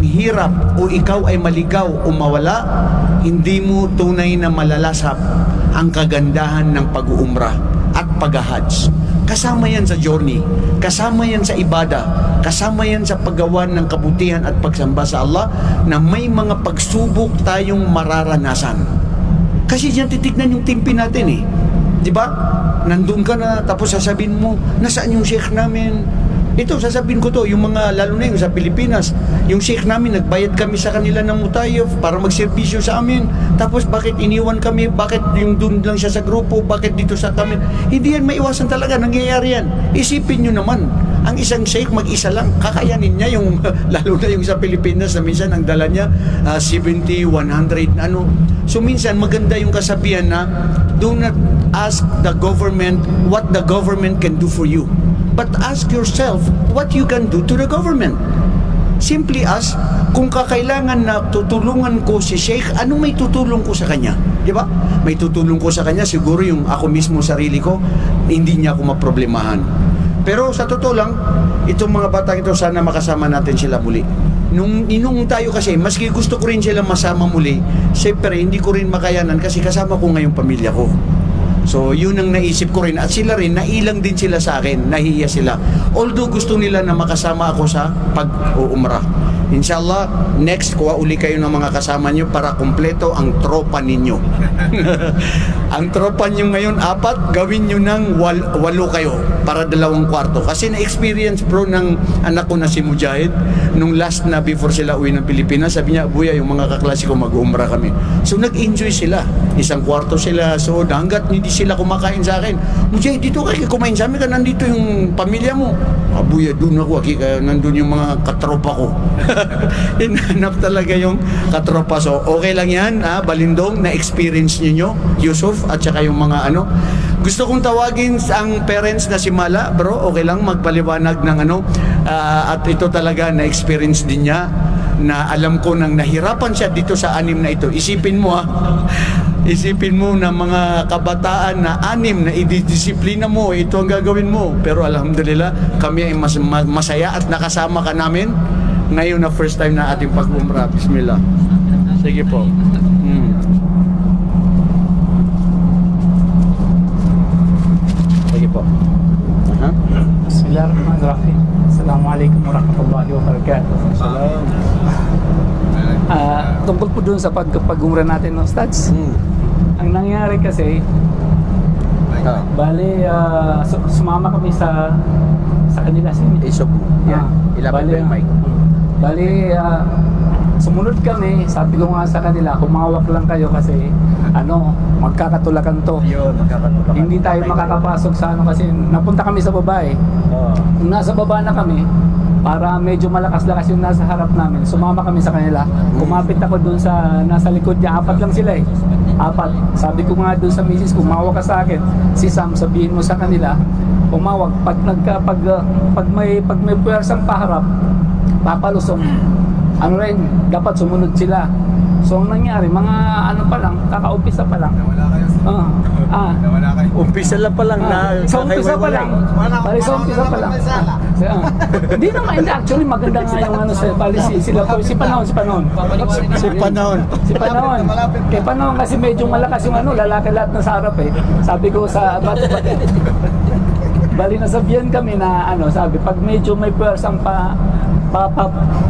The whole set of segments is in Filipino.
ang hirap o ikaw ay maligaw o mawala, hindi mo tunay na malalasap ang kagandahan ng pag-uumrah at pag-hajj. Kasama yan sa journey, kasama yan sa ibada, kasama yan sa paggawa ng kabutihan at pagsamba sa Allah na may mga pagsubok tayong mararanasan. Kasi diyan titignan yung timpi natin eh. Di ba? Nandun ka na, tapos sasabihin mo, nasaan yung sheikh namin? Ito, sasabihin ko to, yung mga, lalo na yung sa Pilipinas, yung sheikh namin, nagbayad kami sa kanila ng mutayaf para magserbisyo sa amin. Tapos, bakit iniwan kami? Bakit yung dun lang siya sa grupo? Bakit dito sa kami? Hindi yan maiwasan talaga, nangyayari yan. Isipin nyo naman, ang isang sheikh mag-isa lang, kakayanin niya yung, lalo na yung sa Pilipinas, na minsan ang dala niya, 70, 100, ano. So, minsan, maganda yung kasabihan na, do not ask the government what the government can do for you, but ask yourself what you can do to the government. Simply ask, kung kakailangan na tutulungan ko si Sheikh, ano may tutulong ko sa kanya? Di ba? May tutulong ko sa kanya, siguro yung ako mismo sarili ko, hindi niya ako maproblemahan. Pero sa totoo lang, itong mga bata ito, sana makasama natin sila muli. Nung tayo kasi, maski gusto ko rin silang masama muli, siyempre hindi ko rin makayanan kasi kasama ko ngayong pamilya ko. So, yun ang naisip ko rin. At sila rin, nailang din sila sa akin, nahihiya sila. Although gusto nila na makasama ako sa pag-uumrah. Inshallah, next, kuha uli kayo ng mga kasama nyo para kumpleto ang tropa ninyo. Ang tropa nyo ngayon, 4, gawin nyo ng 8 kayo para 2 kwarto. Kasi na-experience bro ng anak ko na si Mujahid, nung last na before sila uwi ng Pilipinas, sabi niya, Buya, yung mga kaklase ko mag-umrah kami. So nag-enjoy sila. 1 kwarto sila. So hanggat hindi sila kumakain sa akin, Mujahid, dito kayo kumain sa amin ka, nandito yung pamilya mo. Buya, doon ako, nandun yung mga katropa ko. Hinanap talaga yung katropa. So okay lang yan, Balindong, na-experience niyo Yusuf, at saka yung mga ano. Gusto kong tawagin ang parents na si Mala, bro, okay lang magpaliwanag ng ano, at ito talaga na-experience din niya, na alam ko nang nahirapan siya dito sa 6 na ito. Isipin mo isipin mo na mga kabataan na 6 na ididisiplina mo, ito ang gagawin mo. Pero alhamdulillah, kami ay masaya at nakasama ka namin ngayon na first time na ating pag-umrah. Bismillah. Sige po. Sige po. Bismillahirrahmanirrahim. Assalamualaikum warahmatullahi wabarakatuh. Salam. Tungkol po dun sa pag-umrah natin, no, Stads. Ang nangyari kasi, bali, sumama kami sa kanila. Isok mo. Yan. Ilapit mo yung mic. Bali, sumunod kami. Sabi ko nga sa kanila, humawak lang kayo kasi magkakatulakan to. Yun, magkakatulakan. Hindi tayo makakapasok sa kasi napunta kami sa baba eh. Nung nasa baba na kami, para medyo malakas-lakas yung nasa harap namin, sumama kami sa kanila. Kumapit ako dun sa nasa likod niya. 4 lang sila eh. 4. Sabi ko nga dun sa misis, kumawak ka sa akin. Si Sam, sabihin mo sa kanila, umawag. Pag may puwersang paharap, papalusong. Dapat sumunod sila. So ang nangyari, mga pa lang, kaka-umpisa pa lang. Nawala kayo. Umpisa lang pa lang na sa umpisa pa lang. Bali sa umpisa pa lang. Hindi naman, actually maganda nga yung sila po, si Panahon. Kay Panahon kasi medyo malakas yung lalaki lahat na sa harap eh. Sabi ko sa bali nasabihan kami na sabi, pag medyo may puwersang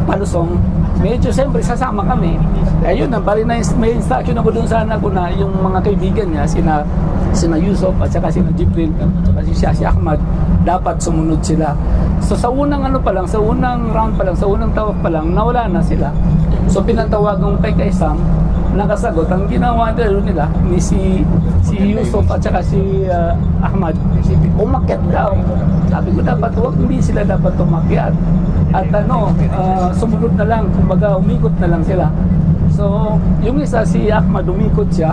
palusong, medyo siyempre sasama kami. Ayun na, bali na may instruction ako dun sa anak ko na yung mga kaibigan niya, sina Yusuf at saka sina Jibril at si Ahmad, dapat sumunod sila. So sa unang sa unang round pa lang, sa unang tawag pa lang, nawala na sila. So pinatawagan kay Sam, nakasagot. Ang ginawa nila ni si Yusuf at saka si Ahmad, umakyat daw. Sabi ko dapat hindi sila dapat umakyat. At sumunod na lang, kumbaga umikot na lang sila. So yung isa, si Ahmad, umikot siya.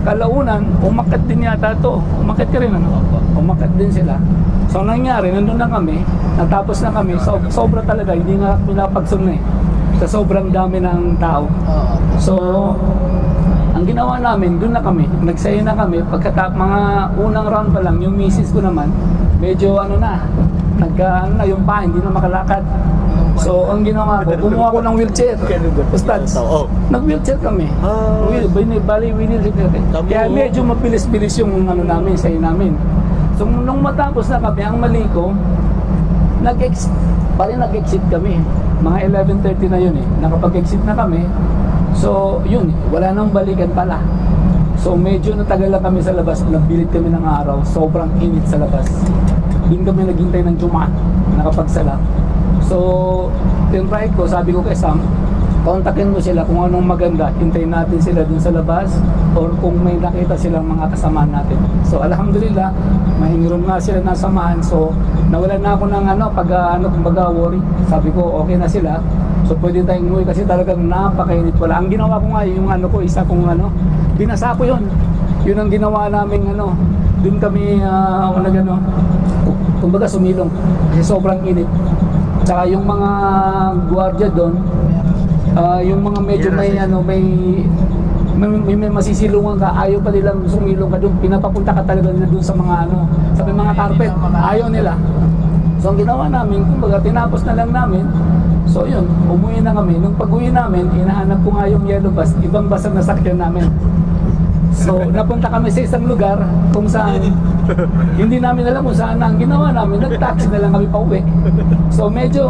Kalaunan, umakyat din yata to. Umakyat ka rin umakyat din sila. So nangyari, nandun na kami, natapos na kami, sobra talaga, hindi nga pinapagsun sa sobrang dami ng tao. So ang ginawa namin, dun na kami, nagsaya na kami. Mga unang round pa lang, yung misis ko naman, medyo yung pa, hindi na makalakad. So, ang ginawa ko, kumuha ko ng wheelchair. Ustads, Oo. nag-wheelchair kami. Bali, wheelchair kami. Tamo. Kaya medyo mabilis-bilis yung ano namin, say namin. So, nung matapos na kami, ang mali ko, nag-exit kami. Mga 11:30 na yun eh. Nakapag-exit na kami. So, yun, wala nang balikan pala. So, medyo natagal lang kami sa labas. Nagbilit kami ng araw. Sobrang init sa labas. Doon kami naghintay ng Juma. Nakapagsala. So, tinry ko, sabi ko kay Sam, kontakin mo sila kung anong maganda. Hintayin natin sila dun sa labas or kung may nakita silang mga kasamahan natin. So, alhamdulillah, mahingiron nga sila na samahan. So, nawalan na ako ng kumbaga worry. Sabi ko, okay na sila. So, pwede tayong umuwi kasi talagang napakainit wala. Ang ginawa ko nga, yung isa kong binasa ko yun. Yun ang ginawa namin dun kami, kumbaga sumilong. Kasi sobrang init. Tsaka yung mga gwardiya doon, yung mga medyo may masisilungan ka, ayaw pa nilang sumilong ka doon, pinapapunta ka talaga nila doon sa mga carpet, ayaw nila. So ang ginawa namin, kumbaga tinapos na lang namin. So yun, umuwi na kami. Nung pag-uwi namin, hinahanap ko nga yung yellow bus, ibang bus ang nasakyan namin. So napunta kami sa isang lugar kung saan hindi namin alam kung saan ang ginawa namin, nag-taxi na lang kami pa uwi. So medyo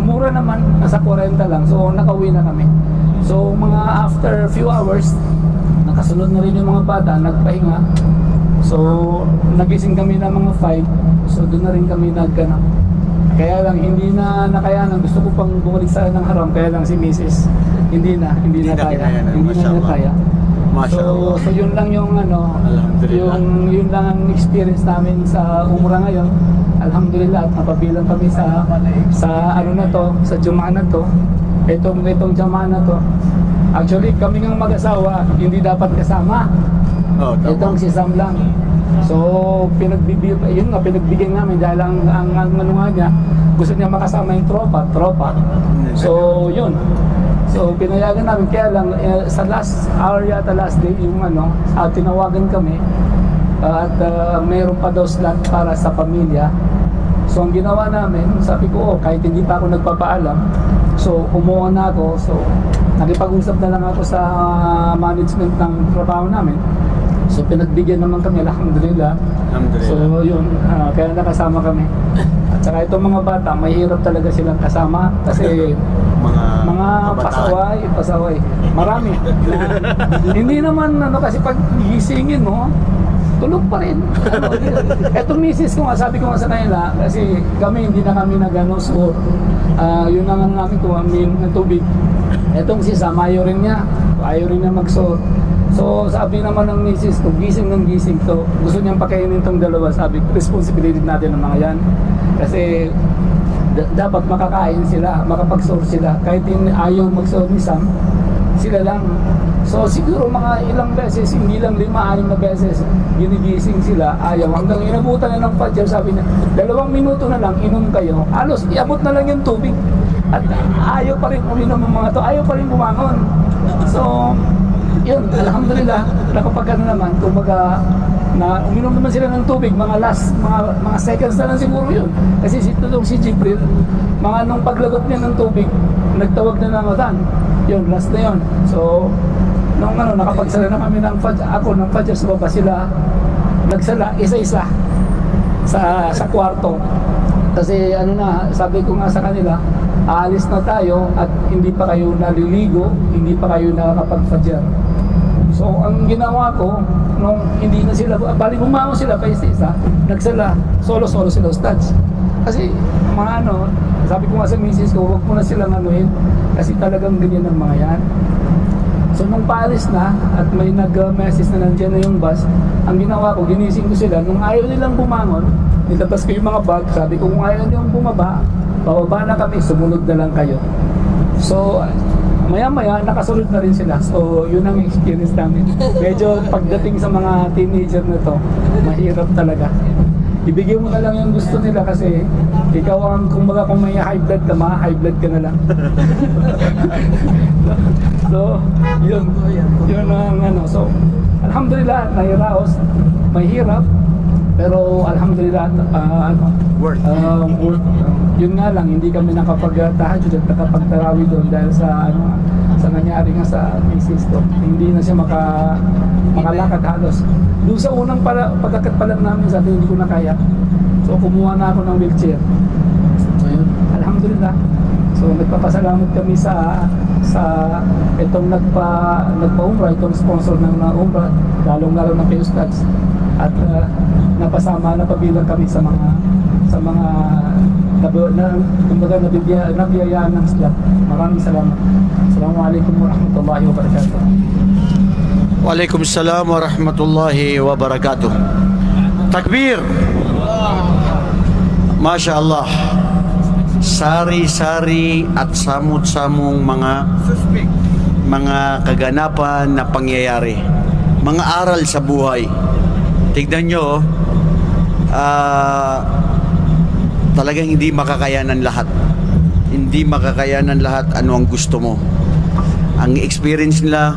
mura naman, nasa 40 lang. So nakauwi na kami. So mga after few hours, nakasunod na rin yung mga bata, nagpahinga. So nagising kami ng mga 5. So doon na rin kami kaya lang hindi na nakayanan. Gusto ko pang bumalik sa ng haram, kaya lang si Mrs. hindi na kaya. Hindi na kaya. So yun lang yung yun lang ang experience namin sa umrah ngayon. Alhamdulillah, at napabilang kami sa sa Jumaa na to. Itong Jumaa na to. Actually, kami ng mag-asawa hindi dapat kasama. Itong si Sam lang. So pinagbigyan namin dahil ang nga niya, gusto niya makasama yung tropa. So yun. So pinayagan namin, kaya lang sa last hour yata, last day yung tinawagan kami at mayroon pa daw slot para sa pamilya. So ang ginawa namin, sabi ko kahit hindi pa ako nagpapaalam, so kumuha na ako. So nakipag-usap na lang ako sa management ng trabaho namin. So pinagbigyan naman kami, alhamdulillah. So yun, kaya nakasama kami. At saka itong mga bata, mahirap talaga silang kasama kasi mga pasaway. Marami. Hindi naman kasi pag gisingin mo, tulog pa rin. Etong misis ko nga, sabi ko nga sa kanila, kasi kami hindi na kami so yun na nga namin kung ng tubig. Etong si Sam, ayaw rin niya mag-sore. So sabi naman ng misis ko, gising to, gusto niyang pakainin tong dalawa. Sabi, responsibility natin ng mga yan. Kasi dapat makakain sila, makapag-sore sila. Kahit ayaw mag-sore ni Sam, sila lang. So siguro mga ilang beses, hindi lang 5-6 na beses, ginigising sila, ayaw. Hanggang inabutan na ng Fajr, sabi niya, 2 minuto na lang, inom kayo. Halos, iabot na lang yung tubig. At ayaw pa rin uminom ng mga to, ayaw pa rin bumangon. So, yun, alhamdulillah, nakapag naman, kumbaga, na uminom naman sila ng tubig, mga seconds na lang siguro yun. Kasi si Jibril, nung paglagot niya ng tubig, nagtawag na ng Adhan. Yun, last na yun. So, nung nakapagsala na kami ng Fajr sa baba, sila nagsala, isa-isa sa kwarto. Kasi sabi ko nga sa kanila, aalis na tayo at hindi pa kayo naliligo, hindi pa kayo nakakapag-Fajr. So ang ginawa ko, nung hindi na sila, bali bumangon sila pa isa-isa, nagsala, solo-solo sila, Ustads. Kasi sabi ko nga sa misis ko, huwag mo na silang kasi talagang ganyan ang mga yan. So nung paalis na at may nag-message na nandiyan na yung bus, ang ginawa ko, ginising ko sila. Nung ayaw nilang bumangon, nilabas ko yung mga bag, sabi ko kung ayaw nilang bumaba, bababa na kami, sumunod na lang kayo. So maya-maya, nakasunod na rin sila. So yun ang experience namin. Medyo pagdating sa mga teenager na to, mahirap talaga. Ibigay mo na lang yung gusto nila kasi ikaw ang, kung may high blood ka, high blood ka na lang. So, yun ang So, alhamdulillah, nahiraos, mahirap, pero alhamdulillah, worth. Yun nga lang, hindi kami nakapag-tahajjud at nakapag-tarawih doon dahil sa sa nangyari nga sa misis ko. Hindi na siya makalakad halos. Doon sa unang pagkakat pa lang namin, sabi hindi ko na kaya. So kumuha na ako ng wheelchair. So yun, alhamdulillah. So nagpapasalamat kami sa itong nagpa-umrah, itong sponsor ng umrah, lalong-lalo na kay Ustads. At napabilang kami sa mga kumbaga nabiyayaan ng Islam. Maraming salamat. Assalamualaikum warahmatullahi wabarakatuh. Waalaikumsalam warahmatullahi wabarakatuh. Takbir! Masya Allah. Sari-sari at samut-samong mga kaganapan na pangyayari. Mga aral sa buhay. Tignan nyo, talagang hindi makakayanan lahat. Hindi makakayanan lahat ano ang gusto mo. Ang experience nila,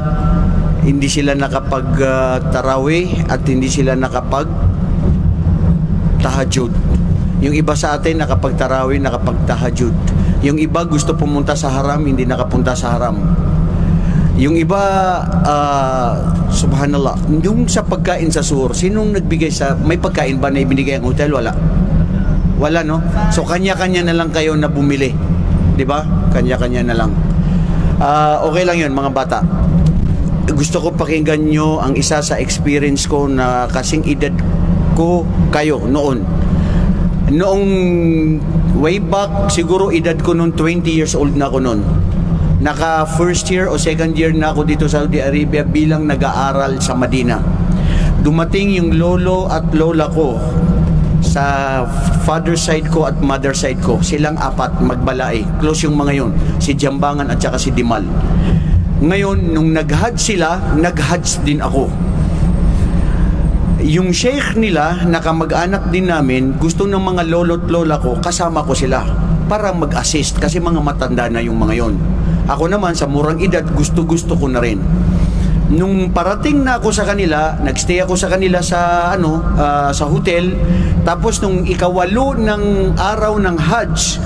hindi sila nakapag-tarawih at hindi sila nakapag-tahajjud. Yung iba sa atin nakapag-tarawih, nakapag-tahajjud. Yung iba gusto pumunta sa haram, hindi nakapunta sa haram. Yung iba, subhanallah, yung sa pagkain sa suhur, sinong nagbigay may pagkain ba na ibinigay ang hotel? Wala. Wala, no? So, kanya-kanya na lang kayo na bumili. Di ba? Kanya-kanya na lang. Okay lang yun, mga bata. Gusto ko pakinggan nyo ang isa sa experience ko na kasing edad ko kayo noon. Noong way back, siguro edad ko noon, 20 years old na ako noon. Naka first year o second year na ako dito sa Saudi Arabia bilang nag-aaral sa Madina. Dumating yung lolo at lola ko sa father side ko at mother side ko. Silang apat magbalai. Close yung mga yun. Si Jambangan at saka si Dimal. Ngayon, nung nag-hajj sila, nag-hajj din ako. Yung sheikh nila, nakamag-anak din namin, gusto ng mga lolo't lola ko, kasama ko sila para mag-assist kasi mga matanda na yung mga yon. Ako naman, sa murang edad, gusto-gusto ko na rin. Nung parating na ako sa kanila, nagstay ako sa kanila sa sa hotel. Tapos nung ikawalo ng araw ng Hajj,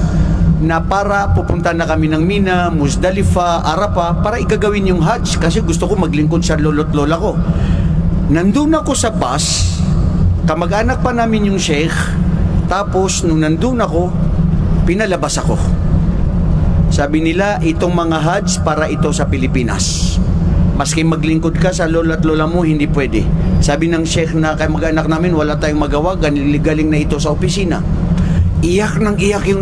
na para pupunta na kami ng Mina, Muzdalifa, Arafah para igagawin yung Hajj kasi gusto ko maglingkod sa lolo't lola ko. Nandun ako sa bus, kamag-anak pa namin yung sheikh. Tapos nung nandun ako, pinalabas ako. Sabi nila, itong mga Hajj para ito sa Pilipinas. Maski maglingkod ka sa lola at lola mo, hindi pwede. Sabi ng sheikh na kay mag-anak namin, wala tayong magawa, galing na ito sa opisina. Iyak ng iyak yung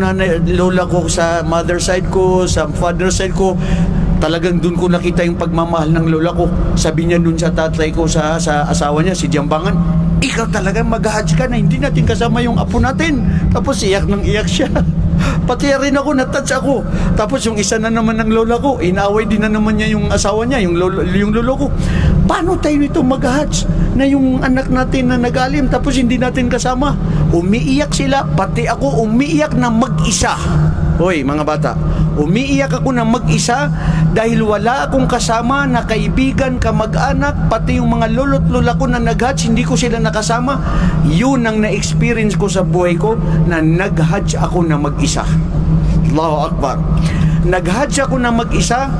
lola ko sa mother side ko, sa father side ko. Talagang dun ko nakita yung pagmamahal ng lola ko. Sabi niya dun sa tatay ko, sa asawa niya, si Jambangan, ikaw talagang mag-hajj ka na, hindi natin kasama yung apo natin. Tapos iyak ng iyak siya. Pati rin ako, natouch ako. Tapos yung isa na naman ng lola ko, inaway din na naman niya yung asawa niya, yung lolo ko. Paano tayo nito mag-hajj na yung anak natin na nag-alim tapos hindi natin kasama? Umiiyak sila, pati ako umiiyak na mag-isa. Hoy mga bata, umiiyak ako na mag-isa dahil wala akong kasama na kaibigan, kamag-anak, pati yung mga lolo't lola ko na nag-hajj, hindi ko sila nakasama. Yun ang na-experience ko sa buhay ko na nag-hajj ako na mag-isa. Allahu Akbar. Nag-hajj ako na mag-isa,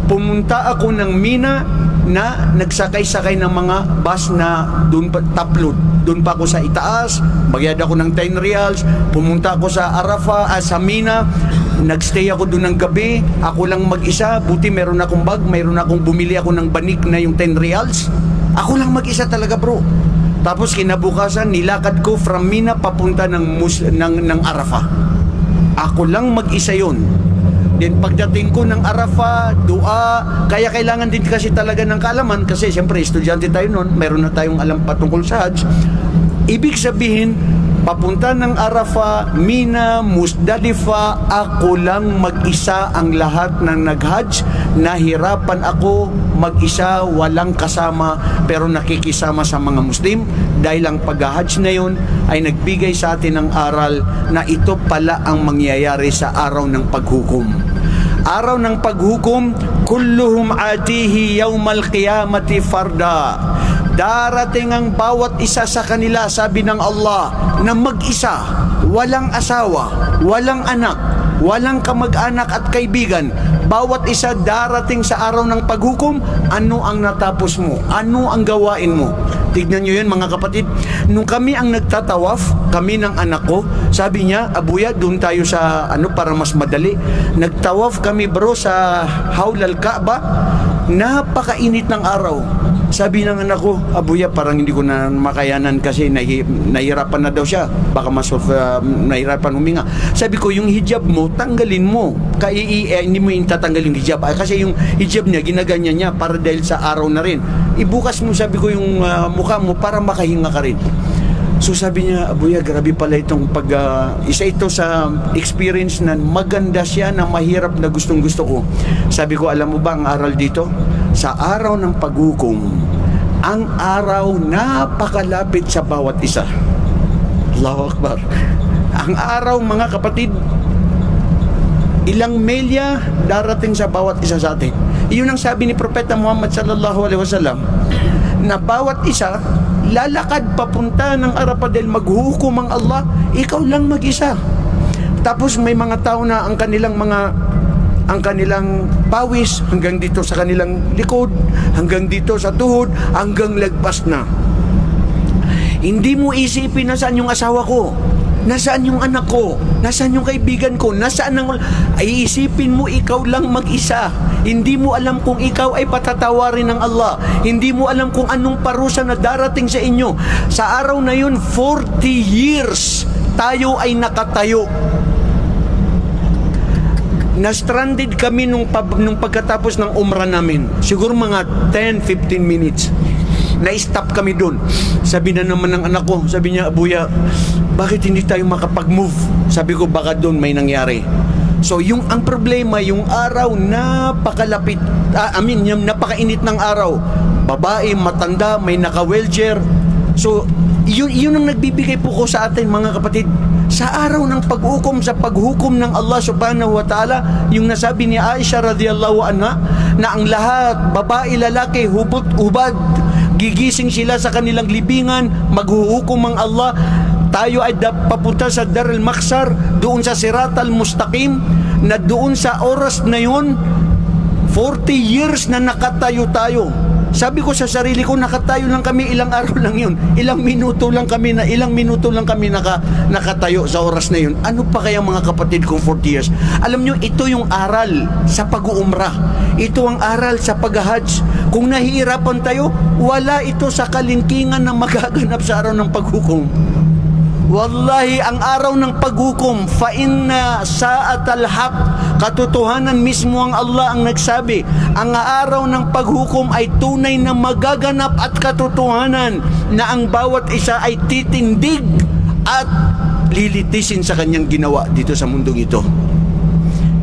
pumunta ako ng Mina na nagsakay-sakay ng mga bus na doon pa top load. Doon pa ako sa itaas, bagyad ako ng 10 reals, pumunta ako sa Arafah, sa Mina, nagstay ako doon ng gabi, ako lang mag-isa, buti meron akong bag, meron akong bumili ako ng banig na yung 10 reals. Ako lang mag-isa talaga, bro. Tapos kinabukasan, nilakad ko from Mina papunta ng Arafah. Ako lang mag-isa yun. Then pagdating ko ng Arafah, dua, kaya kailangan din kasi talaga ng kaalaman kasi siyempre estudyante tayo noon, meron na tayong alam patungkol sa Hajj. Ibig sabihin, papunta ng Arafah, Mina, Muzdalifa, ako lang mag-isa ang lahat ng nag-Hajj. Nahirapan ako mag-isa, walang kasama, pero nakikisama sa mga Muslim dahil ang pag-Hajj na yun ay nagbigay sa atin ng aral na ito pala ang mangyayari sa araw ng paghukom. Araw ng paghukom, kulluhum atihi yawmal qiyamati farda. Darating ang bawat isa sa kanila, sabi ng Allah, na mag-isa. walang asawa, walang anak, walang kamag-anak at kaibigan, bawat isa darating sa araw ng paghukom, ano ang natapos mo? Ano ang gawain mo? Tignan nyo yun mga kapatid. Nung kami ang nagtatawaf, kami ng anak ko, sabi niya, Abuya, doon tayo sa para mas madali. Nagtawaf kami bro sa Hawl al-Kaaba. Napakainit ng araw. Sabi ng anak ko, Abuya, parang hindi ko na makayanan kasi nahihirapan na daw siya. Baka mas nahihirapan huminga. Sabi ko, yung hijab mo, tanggalin mo. Hindi mo yung tatanggal yung hijab. Kasi yung hijab niya, ginaganyan niya para dahil sa araw na rin. Ibukas mo, sabi ko, yung mukha mo para makahinga ka rin. So sabi niya, Abuya, grabe pala itong isa ito sa experience na maganda siya, na mahirap na gustong gusto ko. Sabi ko, alam mo ba ang aral dito? Sa araw ng paghukom, ang araw napakalapit sa bawat isa. Allahu Akbar. Ang araw mga kapatid, ilang melya darating sa bawat isa sa atin. Iyon ang sabi ni Propeta Muhammad sallallahu alaihi wasallam, na bawat isa lalakad papunta ng Arapadel, maghuhukom ang Allah, ikaw lang mag-isa. Tapos may mga tao na ang kanilang pawis hanggang dito sa kanilang likod, hanggang dito sa tuhod, hanggang lagpas na. Hindi mo isipin nasaan yung asawa ko, nasaan yung anak ko, nasaan yung kaibigan ko, ay isipin mo ikaw lang mag-isa. Hindi mo alam kung ikaw ay patatawarin ng Allah. Hindi mo alam kung anong parusa na darating sa inyo. Sa araw na yun, 40 years tayo ay nakatayo. Na-stranded kami nung pagkatapos ng umrah namin. Siguro mga 10-15 minutes. Na-stop kami doon. Sabi na naman ng anak ko, sabi niya, Abuya, bakit hindi tayo makapag-move? Sabi ko, baka doon may nangyari. So, ang problema, yung araw, napakalapit. Yung napakainit ng araw. Babae, matanda, may naka-wheelchair. So, yun ang nagbibigay po ko sa atin, mga kapatid. Sa araw ng paghukom, sa paghukom ng Allah subhanahu wa ta'ala, yung nasabi ni Aisha radhiyallahu anha, na ang lahat, babae, lalaki, hubad, gigising sila sa kanilang libingan, maghuhukom ang Allah. Tayo ay papunta sa Dar al-Makhsar, doon sa Sirat al-Mustaqim, na doon sa oras na yun, 40 years na nakatayo tayo. Sabi ko sa sarili ko, nakatayo lang kami, ilang araw lang yun. Ilang minuto lang kami nakatayo sa oras na yun. Ano pa kaya mga kapatid kong 40 years? Alam nyo, ito yung aral sa pag-uumrah. Ito ang aral sa pag-hajj. Kung nahihirapan tayo, wala ito sa kalingkingan na magaganap sa araw ng paghukom. Wallahi, ang araw ng paghukom, fa inna sa'at al-haq, katotohanan mismo ang Allah ang nagsabi, ang araw ng paghukom ay tunay na magaganap at katotohanan na ang bawat isa ay titindig at lilitisin sa kanyang ginawa dito sa mundong ito.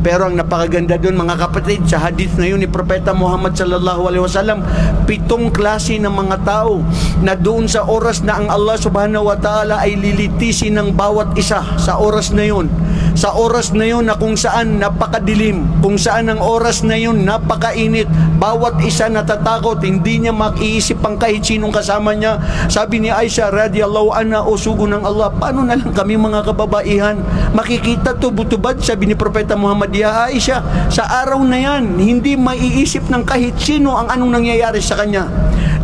Pero ang napakaganda doon mga kapatid, sa hadith na yun ni Propeta Muhammad sallallahu alaihi wasallam, 7 klase ng mga tao na doon sa oras na ang Allah subhanahu wa ta'ala ay lilitisin ng bawat isa sa oras na yun. Sa oras na yun na kung saan napakadilim, kung saan ang oras na yun napakainit, bawat isa natatakot, hindi niya makiisip ang kahit sinong kasama niya. Sabi ni Aisha radhiyallahu anha, o sugo ng Allah, paano na lang kami mga kababaihan makikita to butubad? Sabi ni Propeta Muhammad, ya Aisha, sa araw na yan, hindi maiisip ng kahit sino ang anong nangyayari sa kanya.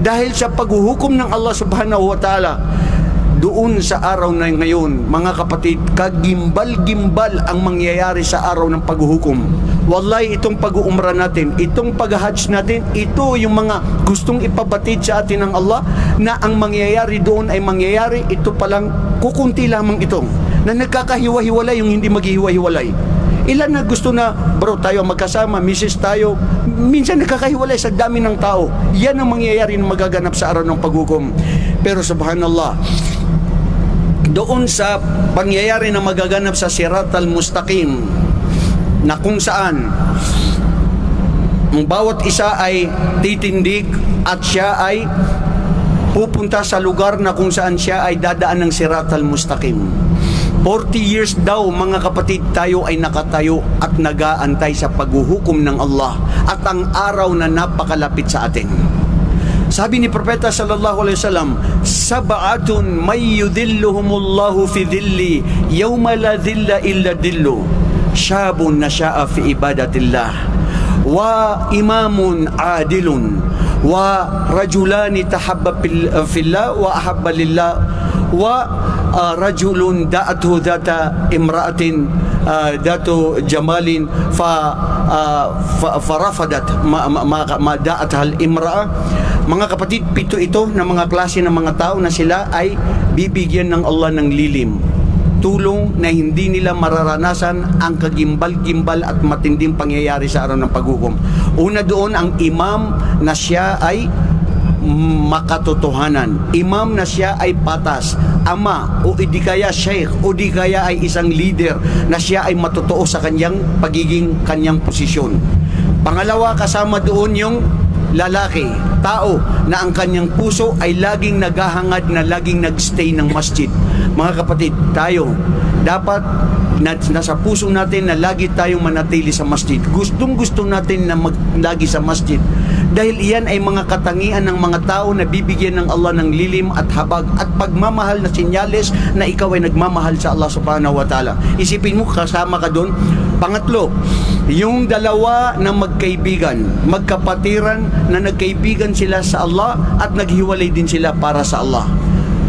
Dahil sa paghuhukom ng Allah subhanahu wa ta'ala, doon sa araw na ngayon, mga kapatid, kagimbal-gimbal ang mangyayari sa araw ng paghuhukom. Wallahi, itong pag-uumra natin, itong pag-hajj natin, ito yung mga gustong ipabatid sa atin ng Allah, na ang mangyayari doon ay mangyayari, ito palang kukunti lamang ito, na nagkakahiwa-hiwalay yung hindi maghihiwa-hiwalay. Ilan na gusto na, bro, tayo magkasama, misis tayo, minsan nagkakahiwalay sa dami ng tao. Yan ang mangyayari na magaganap sa araw ng paghukom. Pero subhanallah, doon sa pangyayari na magaganap sa Sirat al-Mustaqim, na kung saan ang bawat isa ay titindig at siya ay pupunta sa lugar na kung saan siya ay dadaan ng Sirat al-Mustaqim. 40 years daw mga kapatid, tayo ay nakatayo at nagaantay sa paghuhukom ng Allah at ang araw na napakalapit sa atin. Sabi ni Propeta sallallahu alaihi wasallam, sab'atun may yudhilluhumullahu fi dhilli yawma la dhilla illa dhillu. Syabun nasha'a fi ibadatillah wa imamun adilun wa rajulani tahabba fillah wa ahabba lillah wa rajulun da'atuhu dhata imra'atin datu jamalin farafadat ma da'at imra'a. Mga kapatid, 7 ito na mga klase ng mga tao na sila ay bibigyan ng Allah ng lilim, tulong na hindi nila mararanasan ang kagimbal-gimbal at matinding pangyayari sa araw ng paghukom. Una doon ang imam na siya ay makatotohanan, imam na siya ay patas, ama o di kaya sheikh o di kaya ay isang leader na siya ay matotoo sa kanyang posisyon. Pangalawa, kasama doon yung lalaki, tao na ang kanyang puso ay laging naghahangad na laging nagstay ng masjid. Mga kapatid, tayo dapat nasa puso natin na lagi tayong manatili sa masjid. Gustong-gusto natin na lagi sa masjid dahil iyan ay mga katangian ng mga tao na bibigyan ng Allah ng lilim at habag at pagmamahal na sinyales na ikaw ay nagmamahal sa Allah subhanahu wa ta'ala. Isipin mo, kasama ka doon. Pangatlo, yung dalawa na magkaibigan, magkapatiran na nagkaibigan sila sa Allah at naghiwalay din sila para sa Allah.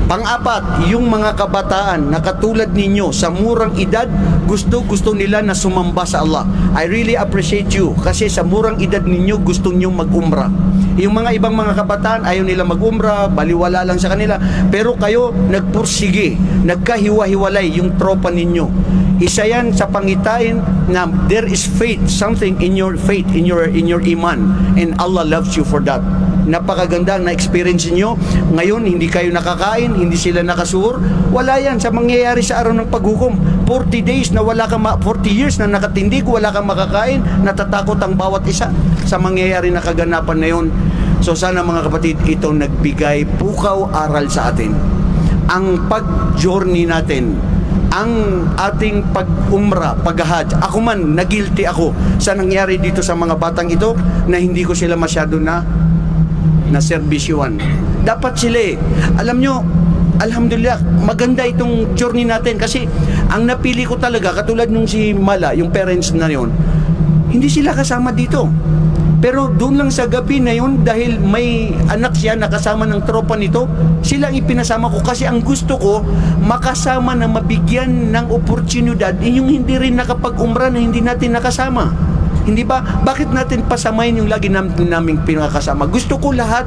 Pang-apat, yung mga kabataan na katulad ninyo sa murang edad, gusto nila na sumamba sa Allah. I really appreciate you kasi sa murang edad ninyo gusto nyo mag-umrah. Yung mga ibang mga kabataan ayaw nila mag-umrah, baliwala lang sa kanila, pero kayo nagpursige, nagkahiwa-hiwalay yung tropa ninyo. Isa yan sa pangitain na there is faith, something in your faith, in your iman, and Allah loves you for that. Napakaganda na experience niyo. Ngayon, hindi kayo nakakain, hindi sila nakasuhur. Wala yan sa mangyayari sa araw ng paghukom. 40 days na 40 years na nakatindig, wala kang makakain, natatakot ang bawat isa sa mangyayari na kaganapan na yun. So sana mga kapatid, ito nagbigay pukaw aral sa atin. Ang pag-journey natin, ang ating pag-umra, pag-hajj. Ako man, nagilty ako sa nangyari dito sa mga batang ito na hindi ko sila masyado na serbisyuan. Dapat sila alam nyo, alhamdulillah, maganda itong journey natin kasi ang napili ko talaga, katulad nung si Mala, yung parents na yun, hindi sila kasama dito. Pero doon lang sa gabi na yun, dahil may anak siya nakasama ng tropa nito, sila ang ipinasama ko kasi ang gusto ko, makasama na mabigyan ng oportunidad yung hindi rin nakapag-umra na hindi natin nakasama. Hindi ba? Bakit natin pasamayin yung lagi naming pinakasama? Gusto ko lahat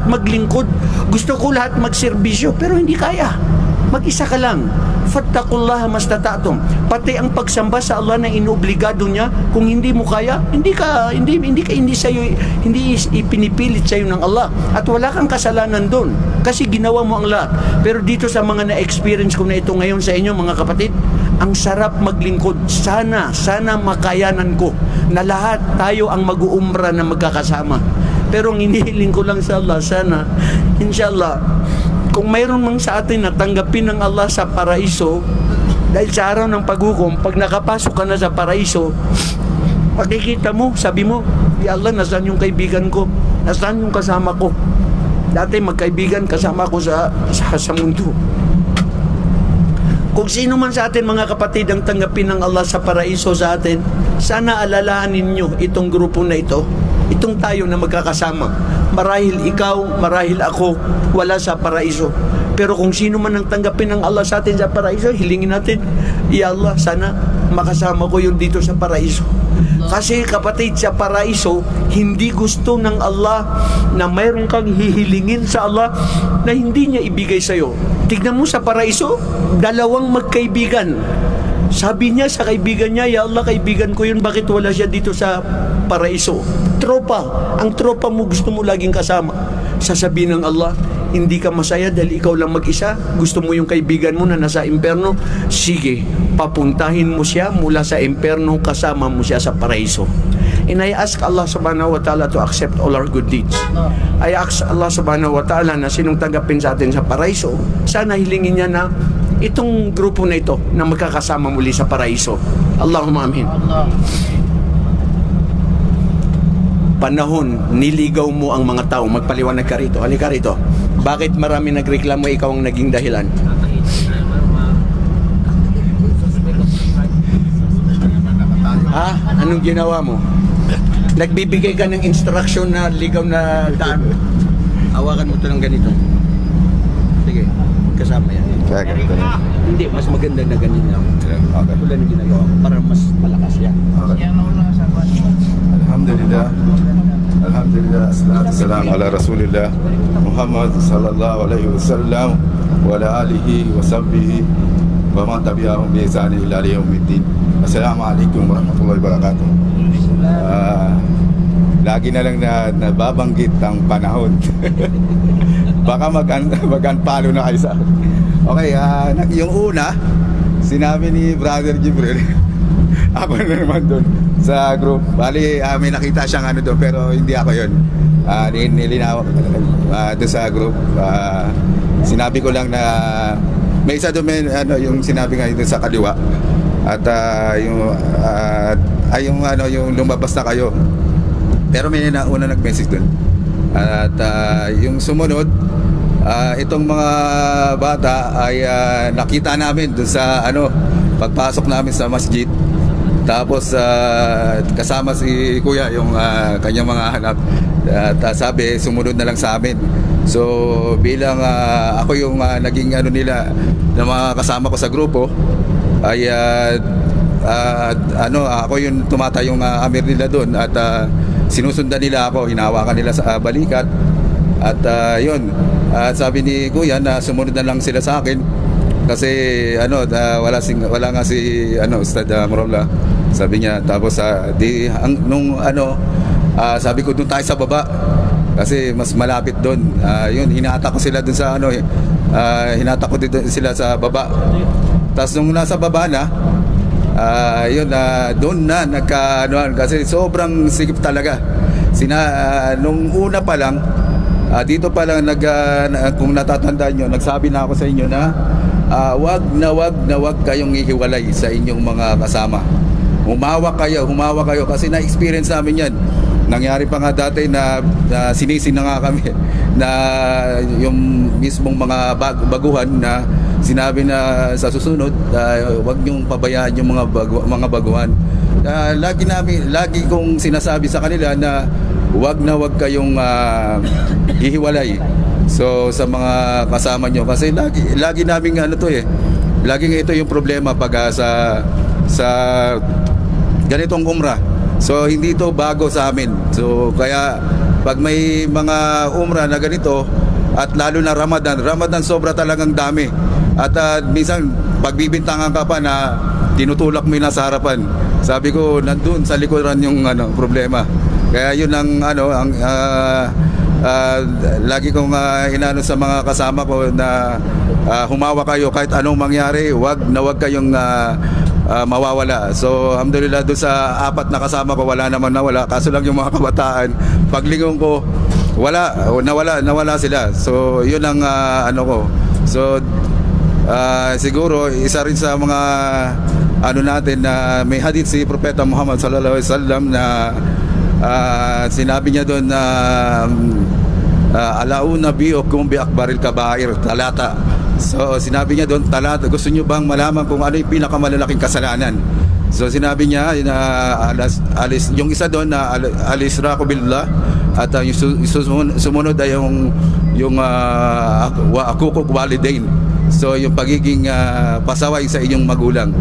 maglingkod. Gusto ko lahat magserbisyo. Pero hindi kaya. Mag-isa ka lang. Fattaqullaha mastata'tum. Pati ang pagsamba sa Allah na inobligado niya, kung hindi mo kaya, hindi ipinipilit sa iyo ng Allah. At wala kang kasalanan doon. Kasi ginawa mo ang lahat. Pero dito sa mga na-experience ko na ito ngayon sa inyo, mga kapatid, ang sarap maglingkod. Sana makayanan ko na lahat tayo ang mag-uumra na magkakasama. Pero ang hinihiling ko lang sa Allah, sana, inshallah, kung mayroon mang sa atin na tanggapin ng Allah sa paraiso, dahil sa araw ng paghukom, pag nakapasok ka na sa paraiso, makikita mo, sabi mo, Ya Allah, nasaan yung kaibigan ko? Nasaan yung kasama ko? Dati magkaibigan, kasama ko sa mundo. Kung sino man sa atin, mga kapatid, ang tanggapin ng Allah sa paraiso sa atin, sana alalahanin nyo itong grupo na ito, itong tayo na magkakasama. Marahil ikaw, marahil ako, wala sa paraiso. Pero kung sino man ang tanggapin ng Allah sa atin sa paraiso, hilingin natin, Ya Allah, sana makasama ko yun dito sa paraiso. Kasi kapatid, sa paraiso, hindi gusto ng Allah na mayroon kang hihilingin sa Allah na hindi niya ibigay sa'yo. Tignan mo sa paraiso, dalawang magkaibigan. Sabi niya sa kaibigan niya, Ya Allah, kaibigan ko yun, bakit wala siya dito sa paraiso? Tropa, ang tropa mo gusto mo laging kasama. Sasabihin ng Allah, hindi ka masaya dahil ikaw lang mag-isa, gusto mo yung kaibigan mo na nasa imperno, sige, papuntahin mo siya mula sa imperno, kasama mo siya sa paraiso. And I ask Allah subhanahu wa ta'ala to accept all our good deeds. I ask Allah subhanahu wa ta'ala na sinong tanggapin sa atin sa paraiso, sana hilingin niya na itong grupo na ito na magkakasama muli sa paraiso. Allahumma amin. panahon niligaw mo ang mga tao, magpaliwanag ka rito. Halika rito. Bakit marami nagreklamo ikaw ang naging dahilan? Ha? Anong ginawa mo? Nagbibigay ka ng instruction na ligaw na daan. Hawakan mo ito ng ganito. Sige, kasama yan. Kaya ganito na. Hindi, mas maganda na ganito lang. Okay. Tulad ng ginagawa ko para mas malakas yan. Okay. Alhamdulillah. Alhamdulillah. Assalatu wassalamu ala Rasulillah Muhammad sallallahu alaihi wasallam wa ala alihi wa sahbihi wa man tabi'ahum bi ihsani ila yaumiddin. Assalamualaikum warahmatullahi wabarakatuh. Lagi na lang na nababanggit ang panahon. Baka mag-unfollow na kayo sa akin. Okay, yung una, sinabi ni Brother Jibril, ako na naman doon sa group. Bali, may nakita siyang ano doon, pero hindi ako yun. Nilinaw doon sa group. Sinabi ko lang na may isa doon, yung sinabi nga doon sa kaliwa. At yung lumabas na kayo. Pero may una nag-message doon. At yung sumunod, itong mga bata ay nakita namin doon sa pagpasok namin sa masjid. Tapos kasama si Kuya yung kanyang mga anak. At sabi, sumunod na lang sa amin. So bilang ako yung naging nila na mga kasama ko sa grupo, ay ako yung tumatayong amir nila doon at sinusundan nila ako, hinawakan nila sa balikat at yun, sabi ni Kuya na sumunod na lang sila sa akin kasi wala nga si Ustad Morola, sabi niya. Tapos sabi ko doon tayo sa baba kasi mas malapit doon. Yun, hinata ko sila doon sa hinata ko dito sila sa baba. Tapos nung nasa baba na, doon na kasi sobrang sigip talaga. Nung una pa lang, dito pa lang kung natatandaan nyo, nagsabi na ako sa inyo na wag na wag kayong ihiwalay sa inyong mga kasama. Humawa kayo kasi na-experience namin yan. Nangyari pa nga dati na sinisi na nga kami na yung mismong mga baguhan na sinabi na sa susunod, wag niyong pabayaan yung mga baguhan. Lagi kong sinasabi sa kanila na wag kayong hihiwalay. So sa mga kasama nyo kasi lagi naming laging ito yung problema pag sa ganitong umrah. So hindi ito bago sa amin. So kaya pag may mga umrah na ganito at lalo na Ramadan sobra talagang dami. At minsan pagbibintangan ka pa na tinutulak mo yung nasa harapan. Sabi ko nandun sa likuran yung problema. Kaya yun ang lagi kong inano sa mga kasama ko na humawa kayo kahit anong mangyari, wag kayong mawawala. So alhamdulillah doon sa 4 na kasama ko wala naman nawala, kaso lang yung mga kabataan paglingon ko nawala sila. So yun ang ko. So siguro isa rin sa mga natin na may hadith si Propeta Muhammad sallallahu alaihi wasallam na sinabi niya doon na alauna bi'ukum bi akbaril kabair talata. So sinabi niya doon talata, gusto niyo bang malaman kung ano yung pinakamalalaking kasalanan? So sinabi niya na yung isa doon na al-israqu billah at yung sumunod ay yung wa aquq walidain. So yung pagiging pasaway sa inyong magulang.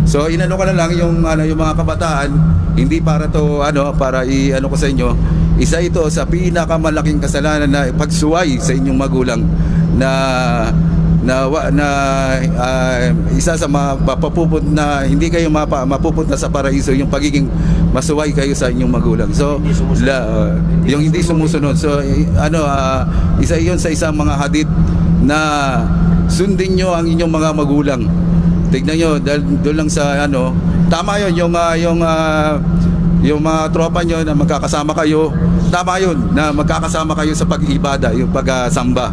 So inano ko na lang yung mga kabataan, hindi para to para ko sa inyo, isa ito sa pinakamalaking kasalanan na pagsuway sa inyong magulang na isa sa mapuput na hindi kayo mapupunta sa paraiso, yung pagiging masuway kayo sa inyong magulang. So yung hindi sumusunod. So isa iyon sa isang mga hadith na sundin nyo ang inyong mga magulang. Tignan nyo doon lang sa tama yun yung mga tropa nyo na magkakasama kayo, tama yun na magkakasama kayo sa pag-ibada, yung pag-samba.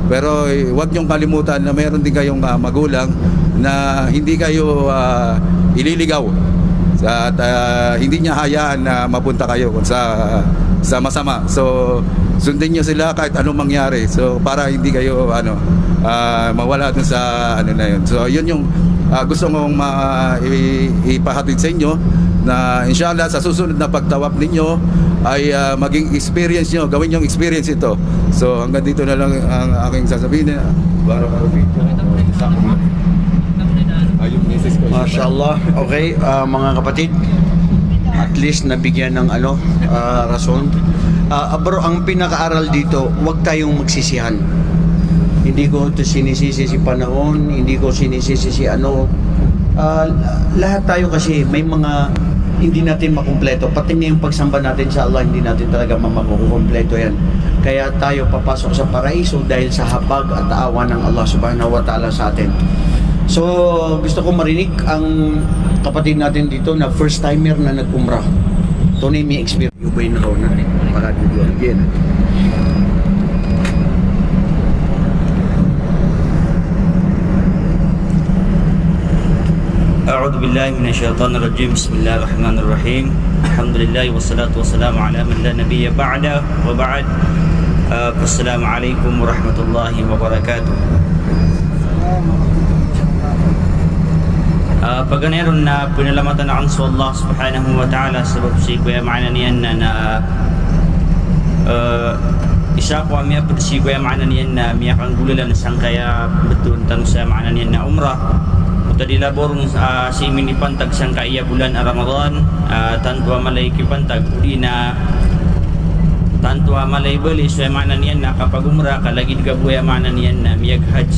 Pero huwag nyong kalimutan na mayroon din kayong magulang na hindi kayo ililigaw. At hindi niya hayaan na mapunta kayo kung sa masama. So sundin niyo sila kahit anong mangyari. So para hindi kayo mawala dun sa na yun. So yun yung gusto kong ipahatid sa inyo, na inshallah sa susunod na pagtawap ninyo ay maging experience nyo, gawin yung experience ito. So hanggang dito na lang ang aking sasabihin. Mashallah. Okay, mga kapatid, at least nabigyan ng rason. Bro, ang pinakaaral dito, huwag tayong magsisihan. Hindi ko ito sinisisi si panahon, hindi ko sinisisi si lahat tayo kasi may mga hindi natin makumpleto. Pati na yung pagsamba natin sa Allah, hindi natin talaga makukumpleto yan. Kaya tayo papasok sa paraiso dahil sa habag at awa ng Allah subhanahu wa ta'ala sa atin. So, gusto ko marinig ang kapatid natin dito na first timer na nag-umrah. Ito na yung may experience. Yung ba yung nakaw na? Pakadudyo again. أعوذ بالله من الشيطان الرجيم بسم الله الرحمن الرحيم الحمد لله والصلاة والسلام على من لا نبي بعده وبعد السلام عليكم ورحمة الله وبركاته. Pagkaneron na pinalamatan na sa Allah subhanahu wa ta'ala sebab si kuya makna niyan na isa ko amya pud si kuya makna niyan na miya kang gulalan sang kaya betul tanong sa makna niyan na umrah. Tadi labor si mini pantag sang kaya bulan Ramadan tantua malay kipantag uli na tantua malay bali so mana niyan na kapag umrah kalagi gabuya mana niyan na miyag hajj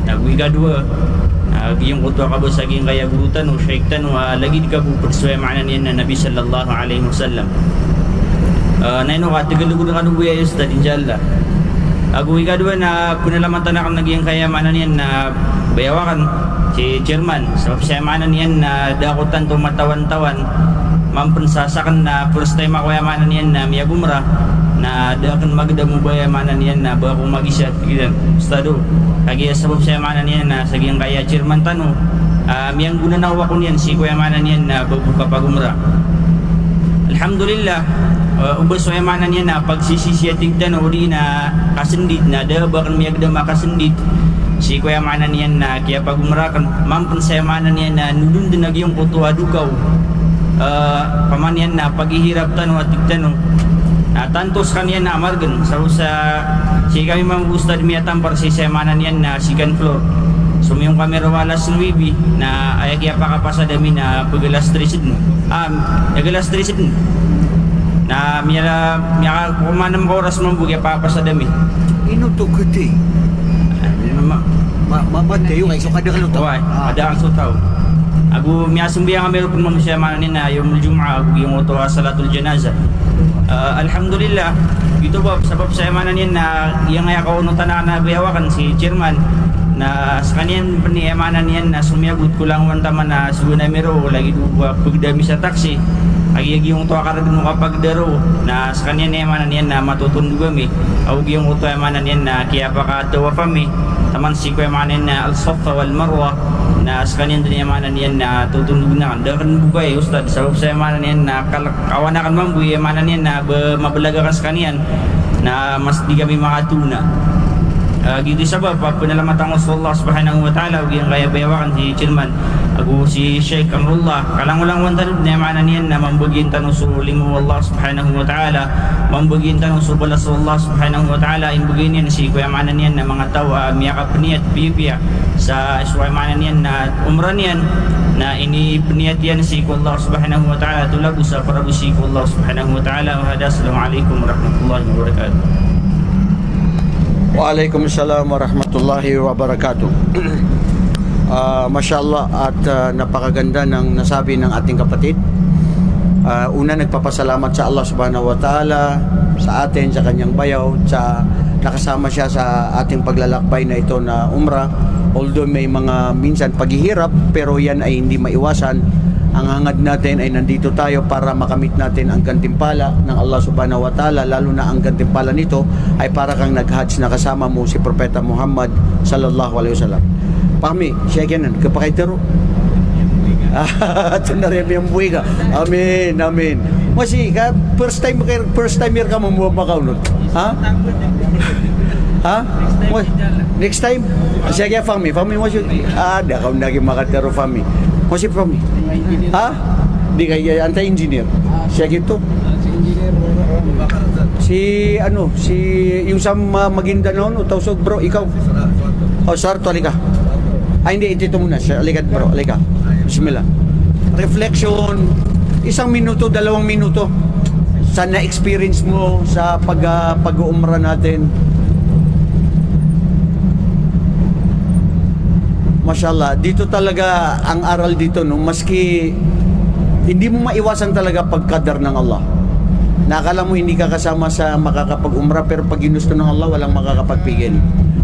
nagwiga dua yung kutwa kabo saging kaya gurutan o syaiktan o lagi gabu so mana niyan na Nabi sallallahu alaihi wasallam naino ka tigalugod ng buya yus tadi jalla agwiga dua na punalamatan na naging kaya mana niyan na bayawakan si chairman sebab saya mana niyan na dakutan tumatawan-tawan mampensasakan na first time ako mana niyan na miya gumrah na dakan magda mo ba mana niyan na ba kung magisat gidan estado kaya sebab saya mana niyan na saging kaya chairman tano miyang guna na ako niyan si kuya mana niyan na buka pagumrah alhamdulillah ubos saya mana niyan na pagsisisiyatig tano di na kasendit na da bakan miyag da makasendit si kuya mana niyan na kaya pag umrakan mampan saya mana niyan na nudun din yung kutuwa dukaw pamanian na paghihirap tanong at tigtanong tantos kaniyan na amargan sa si kami mga ustad miya tampar si saya mana niyan na second floor so yung kamera walas nuibi na ay kaya pakapasa dami na pagalas trisid nagalas trisid na miya kumanam ka oras mong bugya pakapasa dami Ino to kuti? Mateo kay so kada kalutaw. Ada ang sutaw. Aku miyasong biya nga meron pun manusia mana na yung Jum'ah yung oto salatul janazah. Alhamdulillah gitu ba sebab saya mana niyan na yang ay kauno tanana bayawakan si chairman na sa kaniyan paniamanan niyan na sumiyagot ko lang wan taman na suguna mero lagi dua pagdami sa taxi agi yung to akarad mo kapag daro na sa kaniyan niyan niyan na matutundo kami awg yung uto amanan niyan na kaya pa ka tuwa kami taman si kuya manan na al-Safa wal Marwa na sa kaniyan din amanan niyan na tutundo na dakan bugay ustad sabab sa amanan niyan na kawanakan man buya amanan niyan na mabalaga ka sa kaniyan na mas di kami makatuna gitu sabab pinalamatan ko sa Allah subhanahu wa ta'ala ug yang kaya bayawakan si chairman ako si Sheikh Amrullah kalang-ulang wantan na mana niyan na mambugin tanong suling mo Allah subhanahu wa ta'ala mambugin tanong subalas Allah subhanahu wa ta'ala imbugin niyan si kuya mana niyan na mga tao miyakap niyat biya sa suway mana niyan na umrah niyan na ini peniyat yan si Allah subhanahu wa ta'ala tulagu sa parabu si Allah subhanahu wa ta'ala wa hada assalamualaikum warahmatullahi wabarakatuh. Waalaikumsalam warahmatullahi wabarakatuh. Mashallah at napakaganda ng nasabi ng ating kapatid. Una, nagpapasalamat sa Allah subhanahu wa ta'ala sa atin, sa kanyang bayaw, sa nakasama siya sa ating paglalakbay na ito na umrah. Although may mga minsan paghihirap, pero yan ay hindi maiwasan. Ang hangad natin ay nandito tayo para makamit natin ang gantimpala ng Allah subhanahu wa ta'ala, lalo na ang gantimpala nito ay para kang nag-hajj na kasama mo si Propeta Muhammad sallallahu alaihi wasallam. Pami, siya kanan, kapakaitero. Ito na rin yung buhay ka. Amen, amen. Masi, first timer ka mo makaunod. Ha? Ha? Next time? Sige, Fami mo siya. Di ka naging makatero, Fami. Masi, Fami. Ha? Di kaya anti-engineer. Sige to. Si yung sa Maguindanao, Tausog bro, ikaw. Sarto, alika. Hindi, ito muna. Alika bro, alika. Bismillah. Reflection, 1 minuto, 2 minuto. Sa na-experience mo sa pag-uumra natin. Mashallah, dito talaga ang aral dito, no? Maski hindi mo maiwasan talaga pagkadar ng Allah. Nakala mo hindi ka kasama sa makakapag-umra, pero pag ginusto ng Allah, walang makakapagpigil.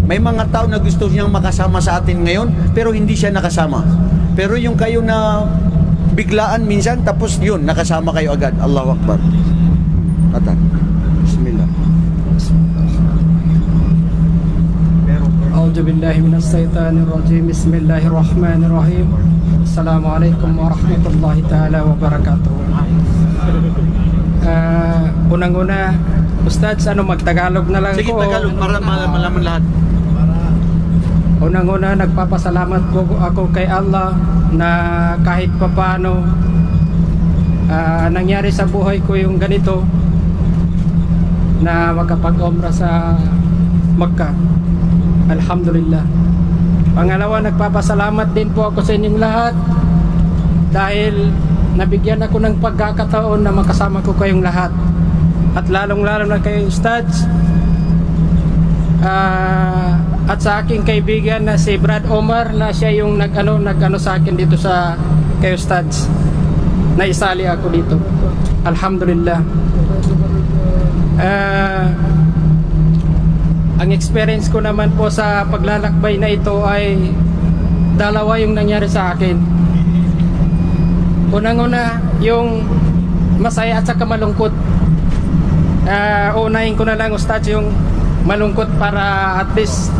May mga tao na gusto niyang makasama sa atin ngayon, pero hindi siya nakasama. Pero yung kayo na biglaan minsan, tapos yun, nakasama kayo agad. Allahu Akbar. Tata. Bismillah. أعوذ بالله من الشيطان الرجيم بسم الله الرحمن الرحيم السلام عليكم ورحمة الله تعالى وبركاته. Unang-una, Ustads, magtagalog na lang Sige, ko. Tagalog para malaman lahat. Unang-una, nagpapasalamat po ako kay Allah na kahit papano nangyari sa buhay ko yung ganito na makapag-umra sa Makkah. Alhamdulillah. Pangalawa, nagpapasalamat din po ako sa inyong lahat dahil nabigyan ako ng pagkakataon na makasama ko kayong lahat. At lalong-lalo na kay Ustads at sa aking kaibigan na si Brad Omar, na siya yung nag-ano sa akin dito sa kay Ustads. Naisali ako dito. Alhamdulillah. Ang experience ko naman po sa paglalakbay na ito ay dalawa yung nangyari sa akin. Unang-una, yung masaya at saka malungkot. Unahin ko na lang, Ustad, yung malungkot para at least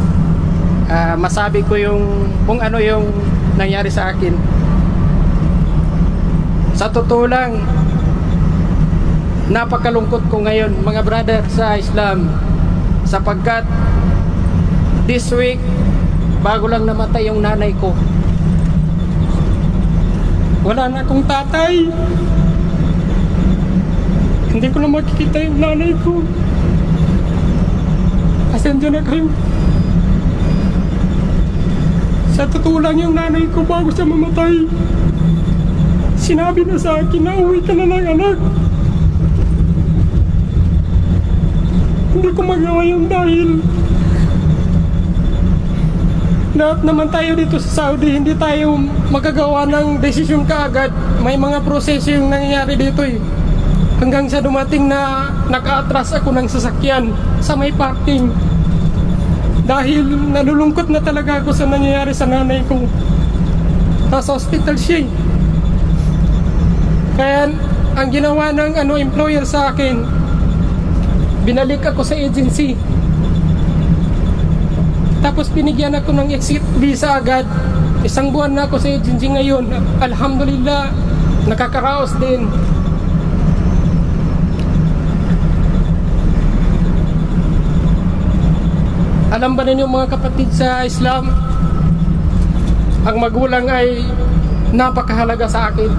masabi ko yung kung ano yung nangyari sa akin. Sa totoo lang, napakalungkot ko ngayon, mga brother sa Islam, sapagkat this week bago lang namatay yung nanay ko. Wala na akong tatay, hindi ko na makikita yung nanay ko. Asensya na kayo. Sa totoo lang, yung nanay ko bago siya mamatay, sinabi na sa akin na uwi ka na ng anak. Hindi ko magawa yun dahil lahat naman tayo dito sa Saudi, hindi tayo magagawa ng desisyon kaagad. May mga proseso yung nangyayari dito eh. Hanggang sa dumating na naka-atras ako ng sasakyan sa may parking. Dahil nalulungkot na talaga ako sa nangyayari sa nanay ko. Nasa hospital siya eh. Kaya ang ginawa ng employer sa akin, binalik ako sa agency. Tapos binigyan ako ng exit visa agad. 1 buwan na ako sa agency ngayon. Alhamdulillah, nakakaraos din. Alam ba ninyo mga kapatid sa Islam, ang magulang ay napakahalaga sa akin.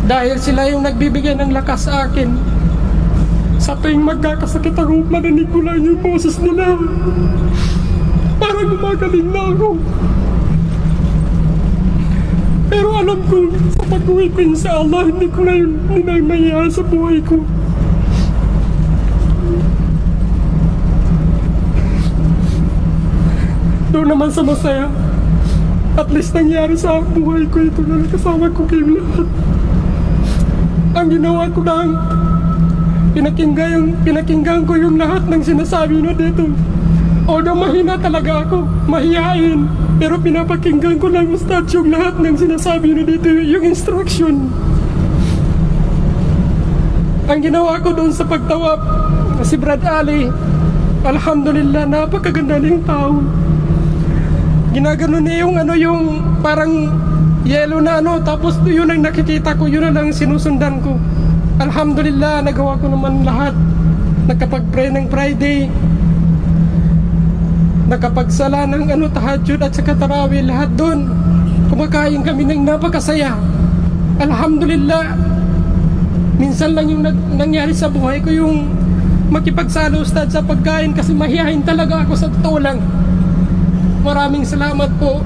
Dahil sila yung nagbibigay ng lakas sa akin. Sa tuwing magkakasakit ako, marinig ko lang yung boses nila. Parang gumagaling na ako. Pero alam ko, sa pag-uwi ko yun sa Allah, hindi ko na yun nangyayari sa buhay ko. Doon naman sa masaya, at least nangyari sa buhay ko ito na kasama ko kayong lahat. Ang ginawa ko lang, pinakinggan ko yung lahat ng sinasabi na dito. Although mahina talaga ako, mahihain, pero pinapakinggan ko lang, Ustad, yung lahat ng sinasabi na dito, yung instruction. Ang ginawa ko doon sa pagtawap, si Brad Ali, alhamdulillah, napakaganda ng tao. Ginagano niya yung yung parang yellow na tapos yun ang nakikita ko, yun ang sinusundan ko. Alhamdulillah, nagawa ko naman lahat. Nakapag-pray ng Friday, nakapagsala ng tahajjud at saka tarawih, lahat doon. Kumakain kami ng napakasaya. Alhamdulillah. Minsan lang yung nangyari sa buhay ko yung makipagsalo, Ustad, sa pagkain kasi mahihain talaga ako, sa totoo lang. Maraming salamat po.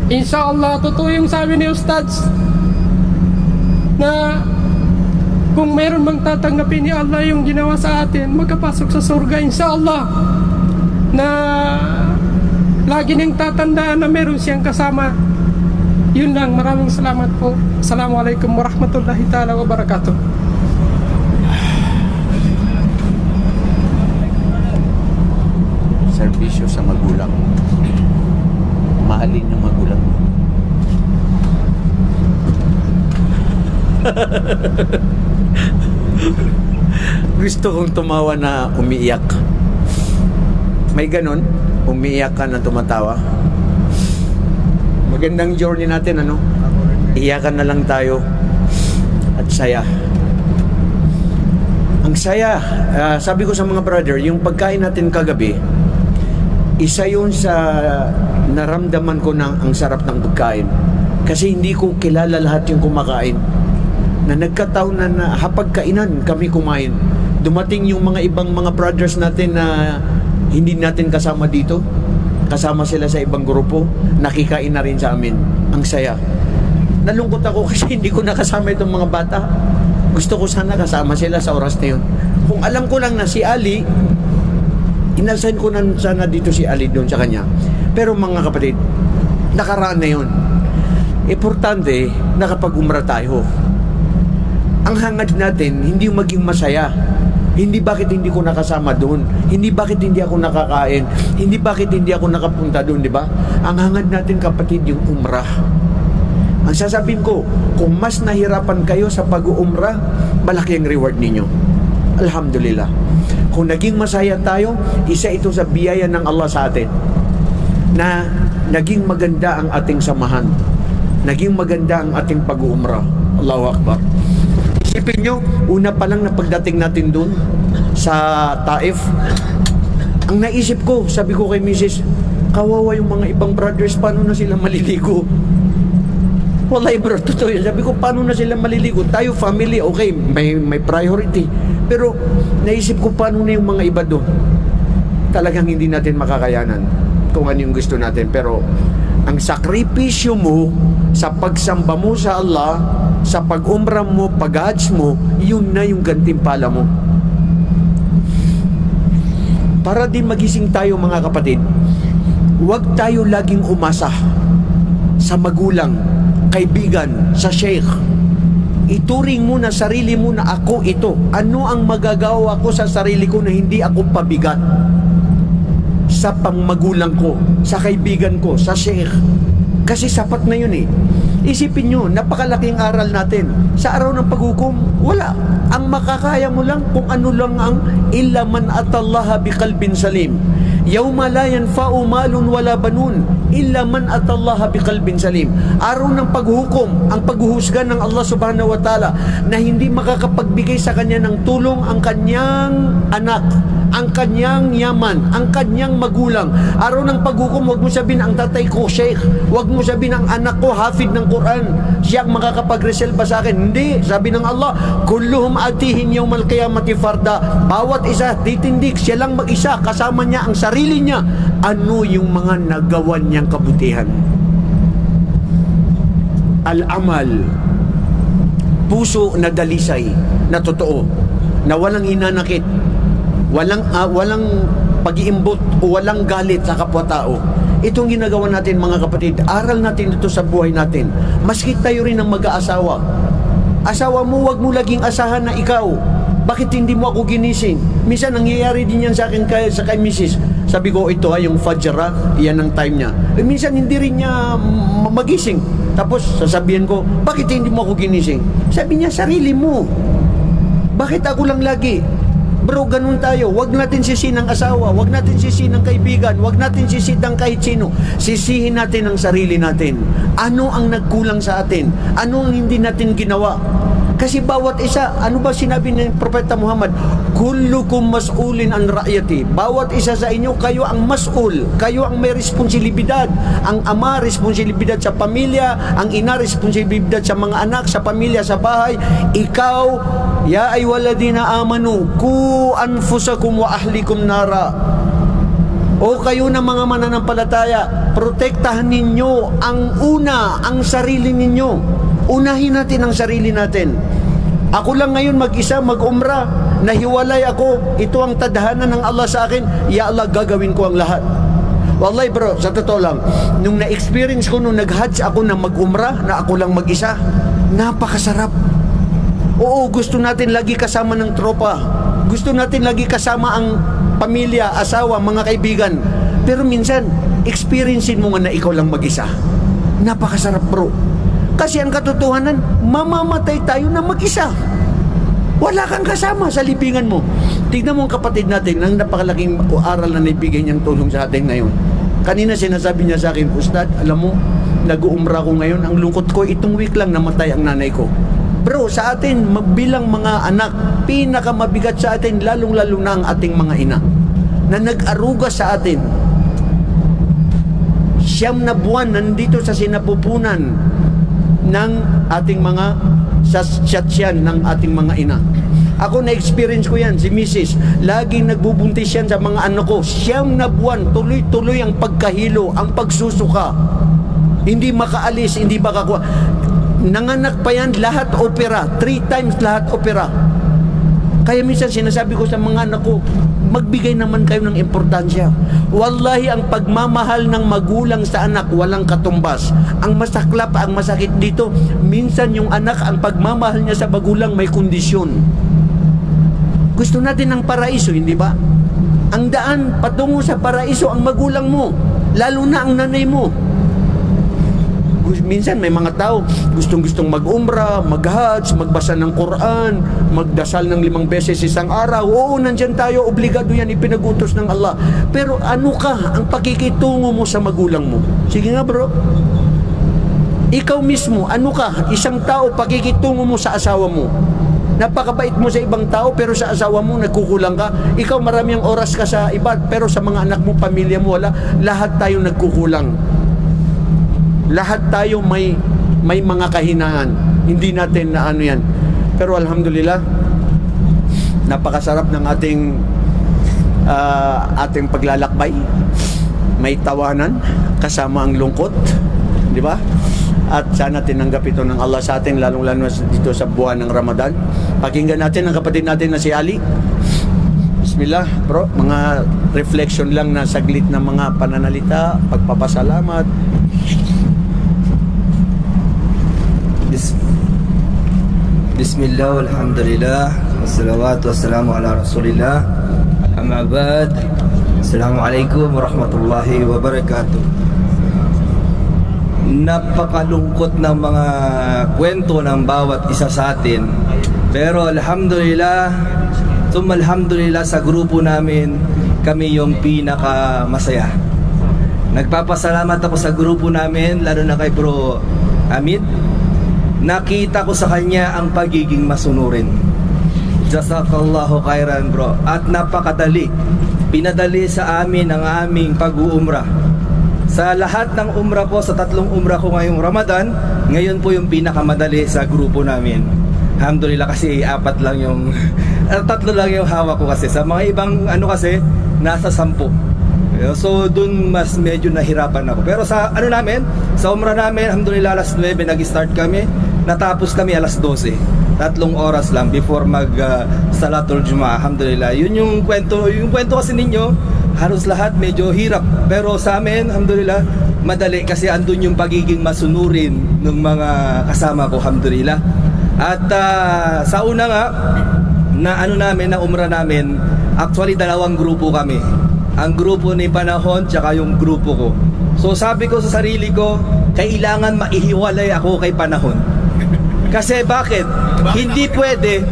Inshallah, totoo yung sabi ni Ustad na kung meron mang tatanggapin ni Allah yung ginawa sa atin, magkapasok sa surga, inshallah. Na lagi niyang tatandaan na meron siyang kasama. Yun lang, maraming salamat po. Assalamualaikum warahmatullahi ta'ala wabarakatuh. Serbisyo sa magulang. Mahalin yung magulang. Gusto kong tumawa na umiiyak. May ganon, umiiyak ka na tumatawa. Magandang journey natin, ano? Iyakan na lang tayo at saya. Ang saya, sabi ko sa mga brother, yung pagkain natin kagabi, isa yun sa naramdaman ko na ang sarap ng pagkain. Kasi hindi ko kilala lahat yung kumakain. Na nagkataon na hapagkainan kami kumain. Dumating yung mga ibang mga brothers natin na hindi natin kasama dito. Kasama sila sa ibang grupo. Nakikain na rin sa amin. Ang saya. Nalungkot ako kasi hindi ko nakasama itong mga bata. Gusto ko sana kasama sila sa oras na yun. Kung alam ko lang na si Ali, inalsan ko na sana dito si Ali doon sa kanya. Pero mga kapatid, nakaraan na yun. Importante, nakapag-umra tayo. Ang hangad natin, hindi maging masaya. Hindi bakit hindi ko nakasama doon. Hindi bakit hindi ako nakakain. Hindi bakit hindi ako nakapunta doon, di ba? Ang hangad natin, kapatid, yung umrah. Ang sasabihin ko, kung mas nahirapan kayo sa pag-uumrah, malaki ang reward ninyo. Alhamdulillah. Kung naging masaya tayo, isa ito sa biyaya ng Allah sa atin. Na naging maganda ang ating samahan. Naging maganda ang ating pag-uumrah. Allahu Akbar. Isipin nyo, una pa lang na pagdating natin dun sa Taif, ang naisip ko, sabi ko kay Mrs., kawawa yung mga ibang brothers, paano na sila maliligo? Wallahi bro, totoo yun. Sabi ko, paano na sila maliligo? Tayo family, okay, may priority. Pero naisip ko, paano na yung mga iba doon? Talagang hindi natin makakayanan kung ano yung gusto natin. Pero ang sakripisyo mo sa pagsamba mo sa Allah, sa pag-umrah mo, pag-hajj mo, yun na yung gantimpala mo. Para din magising tayo mga kapatid, huwag tayo laging umasa sa magulang, kaibigan, sa sheikh. Ituring mo na sarili mo na ako ito. Ano ang magagawa ko sa sarili ko na hindi ako pabigat? Sa pangmagulang ko, sa kaibigan ko, sa sheikh. Kasi sapat na yun eh. Isipin nyo, napakalaking aral natin. Sa araw ng paghukom, wala. Ang makakaya mo lang kung ano lang ang illa man atallaha biqalbin salim. Yawma la yanfa'u malun wala banun illa man atallaha biqalbin salim. Araw ng paghukom, ang paghuhusga ng Allah subhanahu wa ta'ala na hindi makakapagbigay sa kanya ng tulong ang kanyang anak, ang kanyang yaman, ang kanyang magulang. Araw ng paghukom, huwag mo sabihin ang tatay ko sheikh, huwag mo sabihin ang anak ko hafid ng Quran, siya ang makakapag-reselba sa akin. Hindi, sabi ng Allah, kulluhum atihin yawmal qiyamati farda. Bawat isa titindig, siya lang mag-isa, kasama niya ang sarili niya. Ano yung mga nagawa niyang kabutihan? Al-amal, puso na dalisay, na totoo, na walang hinanakit, walang pag-iimbot o walang galit sa kapwa-tao. Itong ginagawa natin mga kapatid, aral natin ito sa buhay natin. Maski tayo rin ang mag-aasawa. Asawa mo, wag mo laging asahan na ikaw. Bakit hindi mo ako ginising? Minsan nangyayari din yan sa akin sa kay Mrs. Sabi ko, ito yung fajr, yan ang time niya. Minsan hindi rin niya magising. Tapos sasabihin ko, bakit hindi mo ako ginising? Sabi niya, sarili mo. Bakit ako lang lagi? Bro, ganun tayo. Huwag natin sisihin ng asawa, huwag natin sisihin ng kaibigan, huwag natin sisihin ng kahit sino. Sisihin natin ang sarili natin. Ano ang nagkulang sa atin? Ano ang hindi natin ginawa? Kasi bawat isa, ano ba sinabi ng Propeta Muhammad? Kullukum mas'ulin an ra'yati. Bawat isa sa inyo, kayo ang mas'ul. Kayo ang may responsibilidad. Ang ama, responsibilidad sa pamilya. Ang ina, responsibilidad sa mga anak, sa pamilya, sa bahay. Ikaw, ya ayyuhalladhina amanu, ku anfusakum wa ahlikum nara. O kayo na mga mananampalataya, protektahan ninyo ang una, ang sarili ninyo. Unahin natin ang sarili natin. Ako lang ngayon mag-isa, mag-umra, nahiwalay ako, ito ang tadhana ng Allah sa akin, ya Allah, gagawin ko ang lahat. Wallahi bro, sa totoo lang, nung na-experience ko, nung nag-hajj ako na mag-umra, na ako lang mag-isa, napakasarap. Oo, gusto natin lagi kasama ng tropa, gusto natin lagi kasama ang pamilya, asawa, mga kaibigan. Pero minsan, experiencein mo nga na ikaw lang mag-isa. Napakasarap bro. Kasi ang katotohanan, mamamatay tayo na mag-isa. Wala kang kasama sa libingan mo. Tignan mo ang kapatid natin, ang napakalaking aral na naibigay niyang tulong sa atin ngayon. Kanina sinasabi niya sa akin, Ustad, alam mo, nag-uumra ko ngayon, ang lungkot ko, itong week lang namatay ang nanay ko. Bro, sa atin, magbilang mga anak, pinakamabigat sa atin, lalong-lalo na ang ating mga ina, na nag-aruga sa atin. 9 na buwan nandito sa sinapupunan ng ating mga satsyan ng ating mga ina. Ako na-experience ko yan, si Mrs. Laging nagbubuntis yan sa mga anak ko. 9 na buwan, tuloy-tuloy ang pagkahilo, ang pagsusuka. Hindi makaalis, hindi makakuha. Nanganak pa yan, lahat opera. 3 times lahat opera. Kaya minsan sinasabi ko sa mga anak ko, magbigay naman kayo ng importansya. Wallahi, ang pagmamahal ng magulang sa anak walang katumbas. Ang masaklap, ang masakit dito, minsan yung anak, ang pagmamahal niya sa magulang may kondisyon. Gusto natin ng paraiso, hindi ba? Ang daan patungo sa paraiso ang magulang mo, lalo na ang nanay mo. Minsan may mga tao gustong-gustong mag-umra, mag-hajj, magbasa ng Quran, magdasal ng 5 beses isang araw. Oo, nandyan tayo, obligado yan, ipinag-utos ng Allah. Pero ano ka ang pakikitungo mo sa magulang mo? Sige nga bro. Ikaw mismo, ano ka? Isang tao, pakikitungo mo sa asawa mo. Napakabait mo sa ibang tao, pero sa asawa mo nagkukulang ka. Ikaw marami ang oras ka sa iba, pero sa mga anak mo, pamilya mo, wala. Lahat tayo nagkukulang. Lahat tayo may mga kahinaan. Hindi natin na ano yan. Pero alhamdulillah, napakasarap ng ating paglalakbay. May tawanan kasama ang lungkot, di ba? At sana tinanggap ito ng Allah sa atin, lalong-lalo dito sa buwan ng Ramadan. Pakinggan natin ang kapatid natin na si Ali. Bismillah, bro. Mga reflection lang na saglit na mga pananalita, pagpapasalamat. Bismillah, alhamdulillah, wassalawatu wassalamu ala rasulillah, amma ba'd. Assalamualaikum warahmatullahi wabarakatuh. Napakalungkot ng mga kwento ng bawat isa sa atin, pero alhamdulillah, alhamdulillah, sa grupo namin kami yung pinakamasaya. Nagpapasalamat ako sa grupo namin, lalo na kay Bro Hamid. Nakita ko sa kanya ang pagiging masunurin. Jazakallahu khairan bro. At napakadali. Pinadali sa amin ang aming pag-uumra. Sa lahat ng umra ko, sa 3 umra ko ngayong Ramadan, ngayon po yung pinakamadali sa grupo namin. Alhamdulillah, kasi 4 lang yung 3 lang yung hawak ko kasi. Sa mga ibang kasi nasa 10. So dun mas medyo nahirapan ako. Pero sa namin, sa umra namin, alhamdulillah, alas 9 nag-start kami. Natapos kami alas 12. 3 oras lang before Salatul Jumaah. Alhamdulillah. Yun yung kwento kasi ninyo, halos lahat medyo hirap. Pero sa amin, alhamdulillah, madali kasi andun yung pagiging masunurin ng mga kasama ko, alhamdulillah. At sa una nga, na na umra namin, actually 2 grupo kami. Ang grupo ni Panahon tsaka yung grupo ko. So sabi ko sa sarili ko, kailangan maihiwalay ako kay Panahon. Kasi bakit? Hindi pwede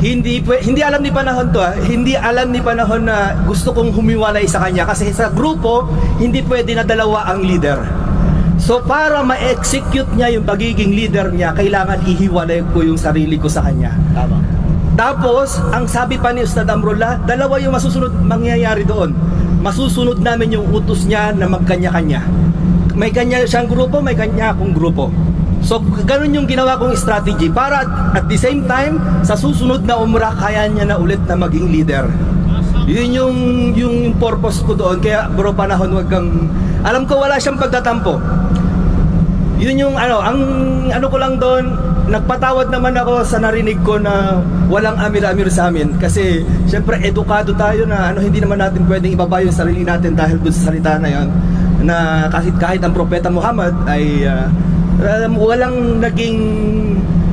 Hindi alam ni Panahon to, hindi alam ni Panahon na gusto kong humiwalay sa kanya kasi sa grupo hindi pwede na dalawa ang leader. So para ma-execute niya yung pagiging leader niya, kailangan ihiwalay ko yung sarili ko sa kanya. Tama. Tapos ang sabi pa ni Ustad Amrullah, dalawa yung masusunod mangyayari doon. Masusunod namin yung utos niya na magkanya-kanya. May kanya siyang grupo, may kanya akong grupo. So, ganun yung ginawa kong strategy para at the same time, sa susunod na umrah, kaya niya na ulit na maging leader. Yun yung purpose ko doon. Kaya bro, Panahon, wag kang... Alam ko wala siyang pagtatampo. Yun yung ang ko lang doon, nagpatawad naman ako sa narinig ko na walang amir-amir sa amin. Kasi, syempre, edukado tayo na hindi naman natin pwedeng ibaba yung sarili natin dahil doon sa salita na yun. Na kahit ang Propeta Muhammad ay... walang naging,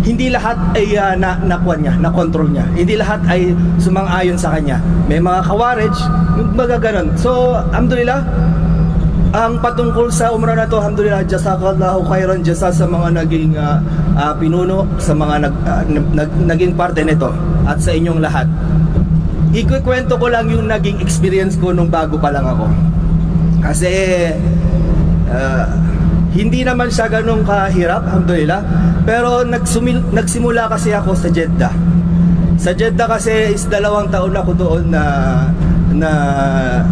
hindi lahat ay nakuha niya, na-control niya. Hindi lahat ay sumang-ayon sa kanya. May mga kawarij, mga ganon. So, alhamdulillah, ang patungkol sa umrah na to, alhamdulillah, jazakallahu khairan jasa sa mga naging pinuno, sa mga naging parte nito, at sa inyong lahat. Ikukwento ko lang yung naging experience ko nung bago pa lang ako. Kasi, hindi naman siya ganun kahirap, alhamdulillah. Pero nagsimula kasi ako sa Jeddah. Sa Jeddah kasi is 2 taon ako doon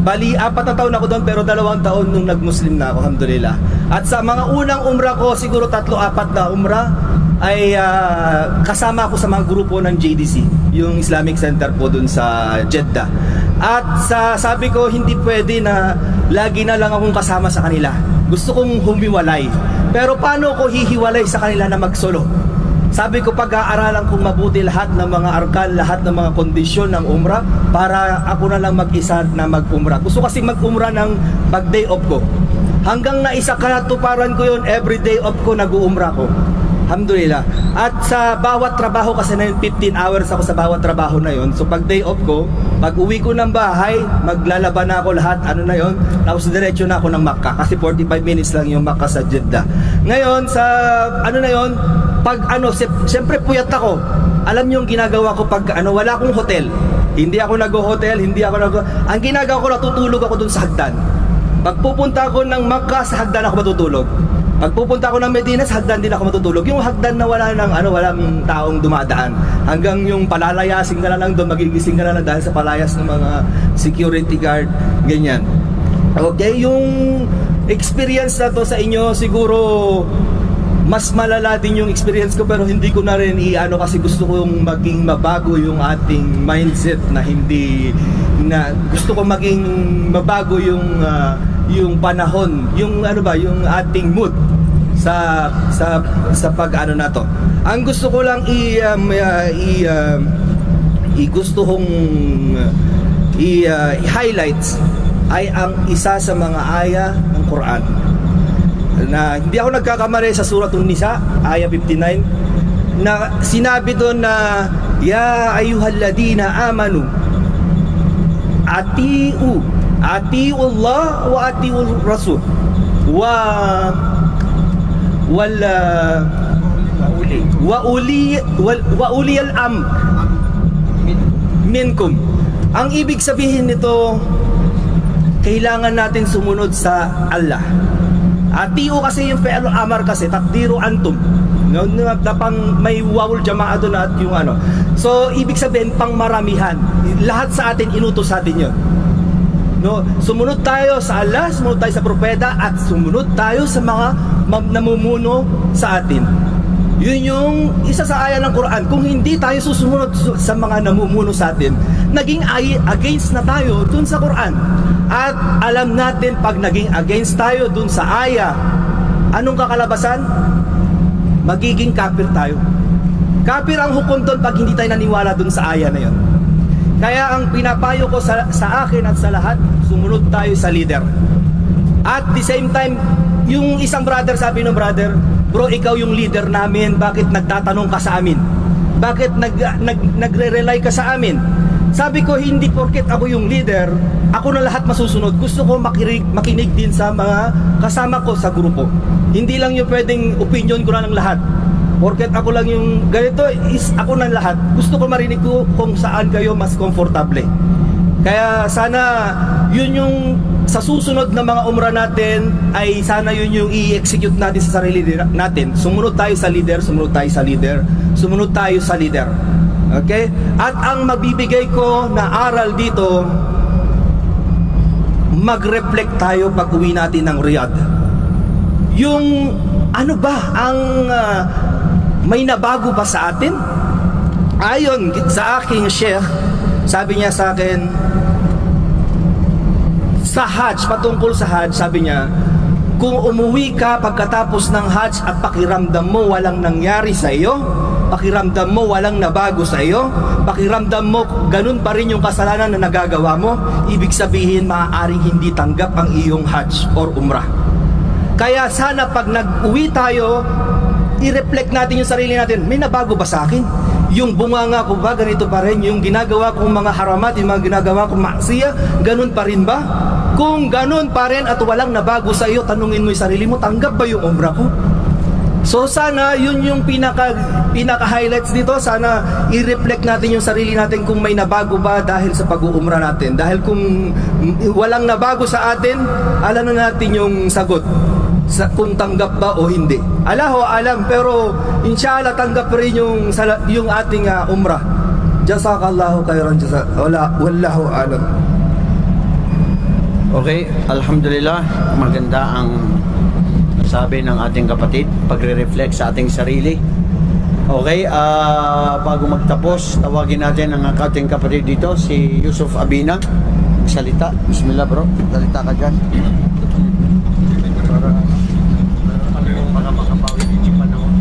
bali 4 na taon ako doon, pero 2 taon nung nag-Muslim na ako, alhamdulillah. At sa mga unang umrah ko, siguro 3-4 na umrah, ay kasama ako sa mga grupo ng JDC, yung Islamic Center po doon sa Jeddah. At sabi ko, hindi pwede na lagi na lang akong kasama sa kanila. Gusto kong humiwalay. Pero paano ko hihiwalay sa kanila na mag-solo? Sabi ko, pag-aaralan kong mabuti lahat ng mga arkan, lahat ng mga kondisyon ng umrah para ako na lang mag-isa na mag-umrah. Gusto kasi mag-umrah ng pag-day off ko. Hanggang naisa kanatuparan ko yun, every day off ko, nag-uumrah ko. Alhamdulillah. At sa bawat trabaho, kasi na yun, 15 hours ako sa bawat trabaho na yun. So pag day off ko, pag uwi ko ng bahay, maglalaban na ako lahat, na yun, tapos diretso na ako ng Makkah. Kasi 45 minutes lang yung Makkah sa Jeddah. Ngayon, sa na yun, pag siyempre puyat ako. Alam yung ginagawa ko pag wala akong hotel. Hindi ako nag-hotel, ang ginagawa ko, natutulog ako dun sa hagdan. Pag pupunta ako ng Makkah, sa hagdan ako matutulog. Pag pupunta ako ng Medina, sa hagdan din ako matutulog. Yung hagdan na walang taong dumadaan. Hanggang yung palalayasin ka na lang doon, magigising ka na lang dahil sa palayas ng mga security guard, ganyan. Okay, yung experience na to sa inyo, siguro mas malala din yung experience ko, pero hindi ko na rin kasi gusto kong maging mabago yung ating mindset na gusto kong maging mabago yung panahon, yung yung ating mood sa pag na to. Ang gusto ko lang i-highlights ay ang isa sa mga aya ng Quran na hindi ako nagkakamali, sa Suratul Nisa, aya 59, na sinabi doon na ya ayyuhalladina amanu atiu Allah wa atiur rasul wa uli al-amr minkum. Ang ibig sabihin nito, kailangan natin sumunod sa Allah. Atiu kasi yung fi'l amar kasi takdiru antum. May wawul jamaa doon at yung So ibig sabihin pang maramihan. Lahat sa atin inutos sa atin 'yon. Sumunod tayo sa Allah, sumunod tayo sa propeta, at sumunod tayo sa mga namumuno sa atin. Yun yung isa sa aya ng Quran. Kung hindi tayo susunod sa mga namumuno sa atin, naging against na tayo dun sa Quran. At alam natin, pag naging against tayo dun sa aya, anong kakalabasan? Magiging kafir tayo. Kafir ang hukom dun pag hindi tayo naniwala dun sa aya na yun. Kaya ang pinapayo ko sa akin at sa lahat, sumunod tayo sa leader. At the same time, yung isang brother, sabi ng brother, bro, ikaw yung leader namin, bakit nagtatanong ka sa amin? Bakit nagre-rely ka sa amin? Sabi ko, hindi porket ako yung leader, ako na lahat masusunod. Gusto ko makinig din sa mga kasama ko sa grupo. Hindi lang yung pwedeng opinion ko na ng lahat. Porket ako lang yung ganito, is ako ng lahat. Gusto ko marinig ko kung saan kayo mas komportable. Kaya sana yun yung sa susunod na mga umrah natin ay sana yun yung i-execute natin sa sarili natin. Sumunod tayo sa leader, sumunod tayo sa leader, sumunod tayo sa leader. Okay? At ang mabibigay ko na aral dito, mag-reflect tayo pag uwi natin ng Riyadh. Yung ano ba ang may nabago ba sa atin? Ayon sa aking sheikh, sabi niya sa akin, sa Hajj, patungkol sa Hajj, sabi niya, kung umuwi ka pagkatapos ng Hajj at pakiramdam mo walang nangyari sa iyo, pakiramdam mo walang nabago sa iyo, pakiramdam mo ganun pa rin yung kasalanan na nagagawa mo, ibig sabihin maaaring hindi tanggap ang iyong Hajj or Umrah. Kaya sana pag nag-uwi tayo, i-reflect natin yung sarili natin, may nabago ba sa akin? Yung bunganga ko ba ganito pa rin? Yung ginagawa kong mga haramat, yung mga ginagawa kong maksiya, ganun pa rin ba? Kung ganun pa rin at walang nabago sa iyo, tanungin mo yung sarili mo, tanggap ba yung umrah ko? So sana yun yung pinaka-highlights dito. Sana i-reflect natin yung sarili natin kung may nabago ba dahil sa pag-uumrah natin. Dahil kung walang nabago sa atin, alam na natin yung sagot kung tanggap ba o hindi. Allahu alam, pero inshallah tanggap rin yung ating umrah. Jazakallahu khairan wallahu alam. Okay, alhamdulillah, maganda ang sabi ng ating kapatid, pagre-reflect sa ating sarili. Okay, bago magtapos, tawagin natin ang ating kapatid dito, si Yusuf Abina. Salita. Bismillah bro, salita ka dyan. Para makabawi din yung panahon.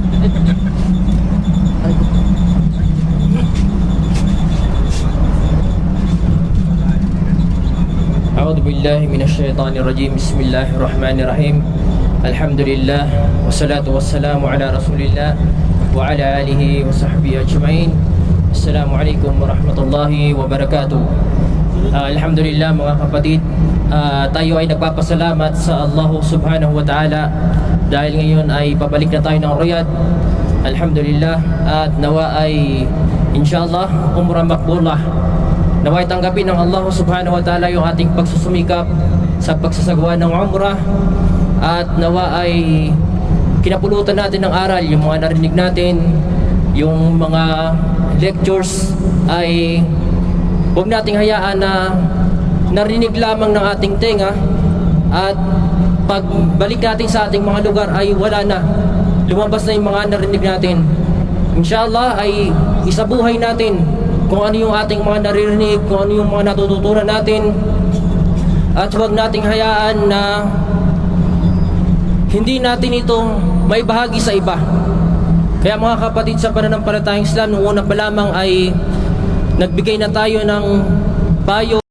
أعوذ بالله من الشيطان الرجيم بسم الله الرحمن الرحيم الحمد لله والصلاة والسلام على رسول الله وعلى آله وصحبه أجمعين السلام عليكم ورحمة الله وبركاته. Alhamdulillah mga kapatid, tayo ay nagpapasalamat sa Allah subhanahu wa ta'ala dahil ngayon ay pabalik na tayo ng Riyadh. Alhamdulillah, at nawa ay inshallah umrah makbulah. Naway tanggapin ng Allah subhanahu wa ta'ala yung ating pagsusumikap sa pagsasagawa ng umrah, at nawa ay kinapulutan natin ng aral yung mga narinig natin, yung mga lectures ay huwag nating hayaan na narinig lamang ng ating tenga at pagbalik natin sa ating mga lugar ay wala na, lumabas na yung mga narinig natin. Inshallah ay isabuhay natin kung ano yung ating mga naririnig, kung ano yung mga natututunan natin, at huwag nating hayaan na hindi natin ito may bahagi sa iba. Kaya mga kapatid sa pananampalatayang Islam, nung una pa lamang ay nagbigay na tayo ng payo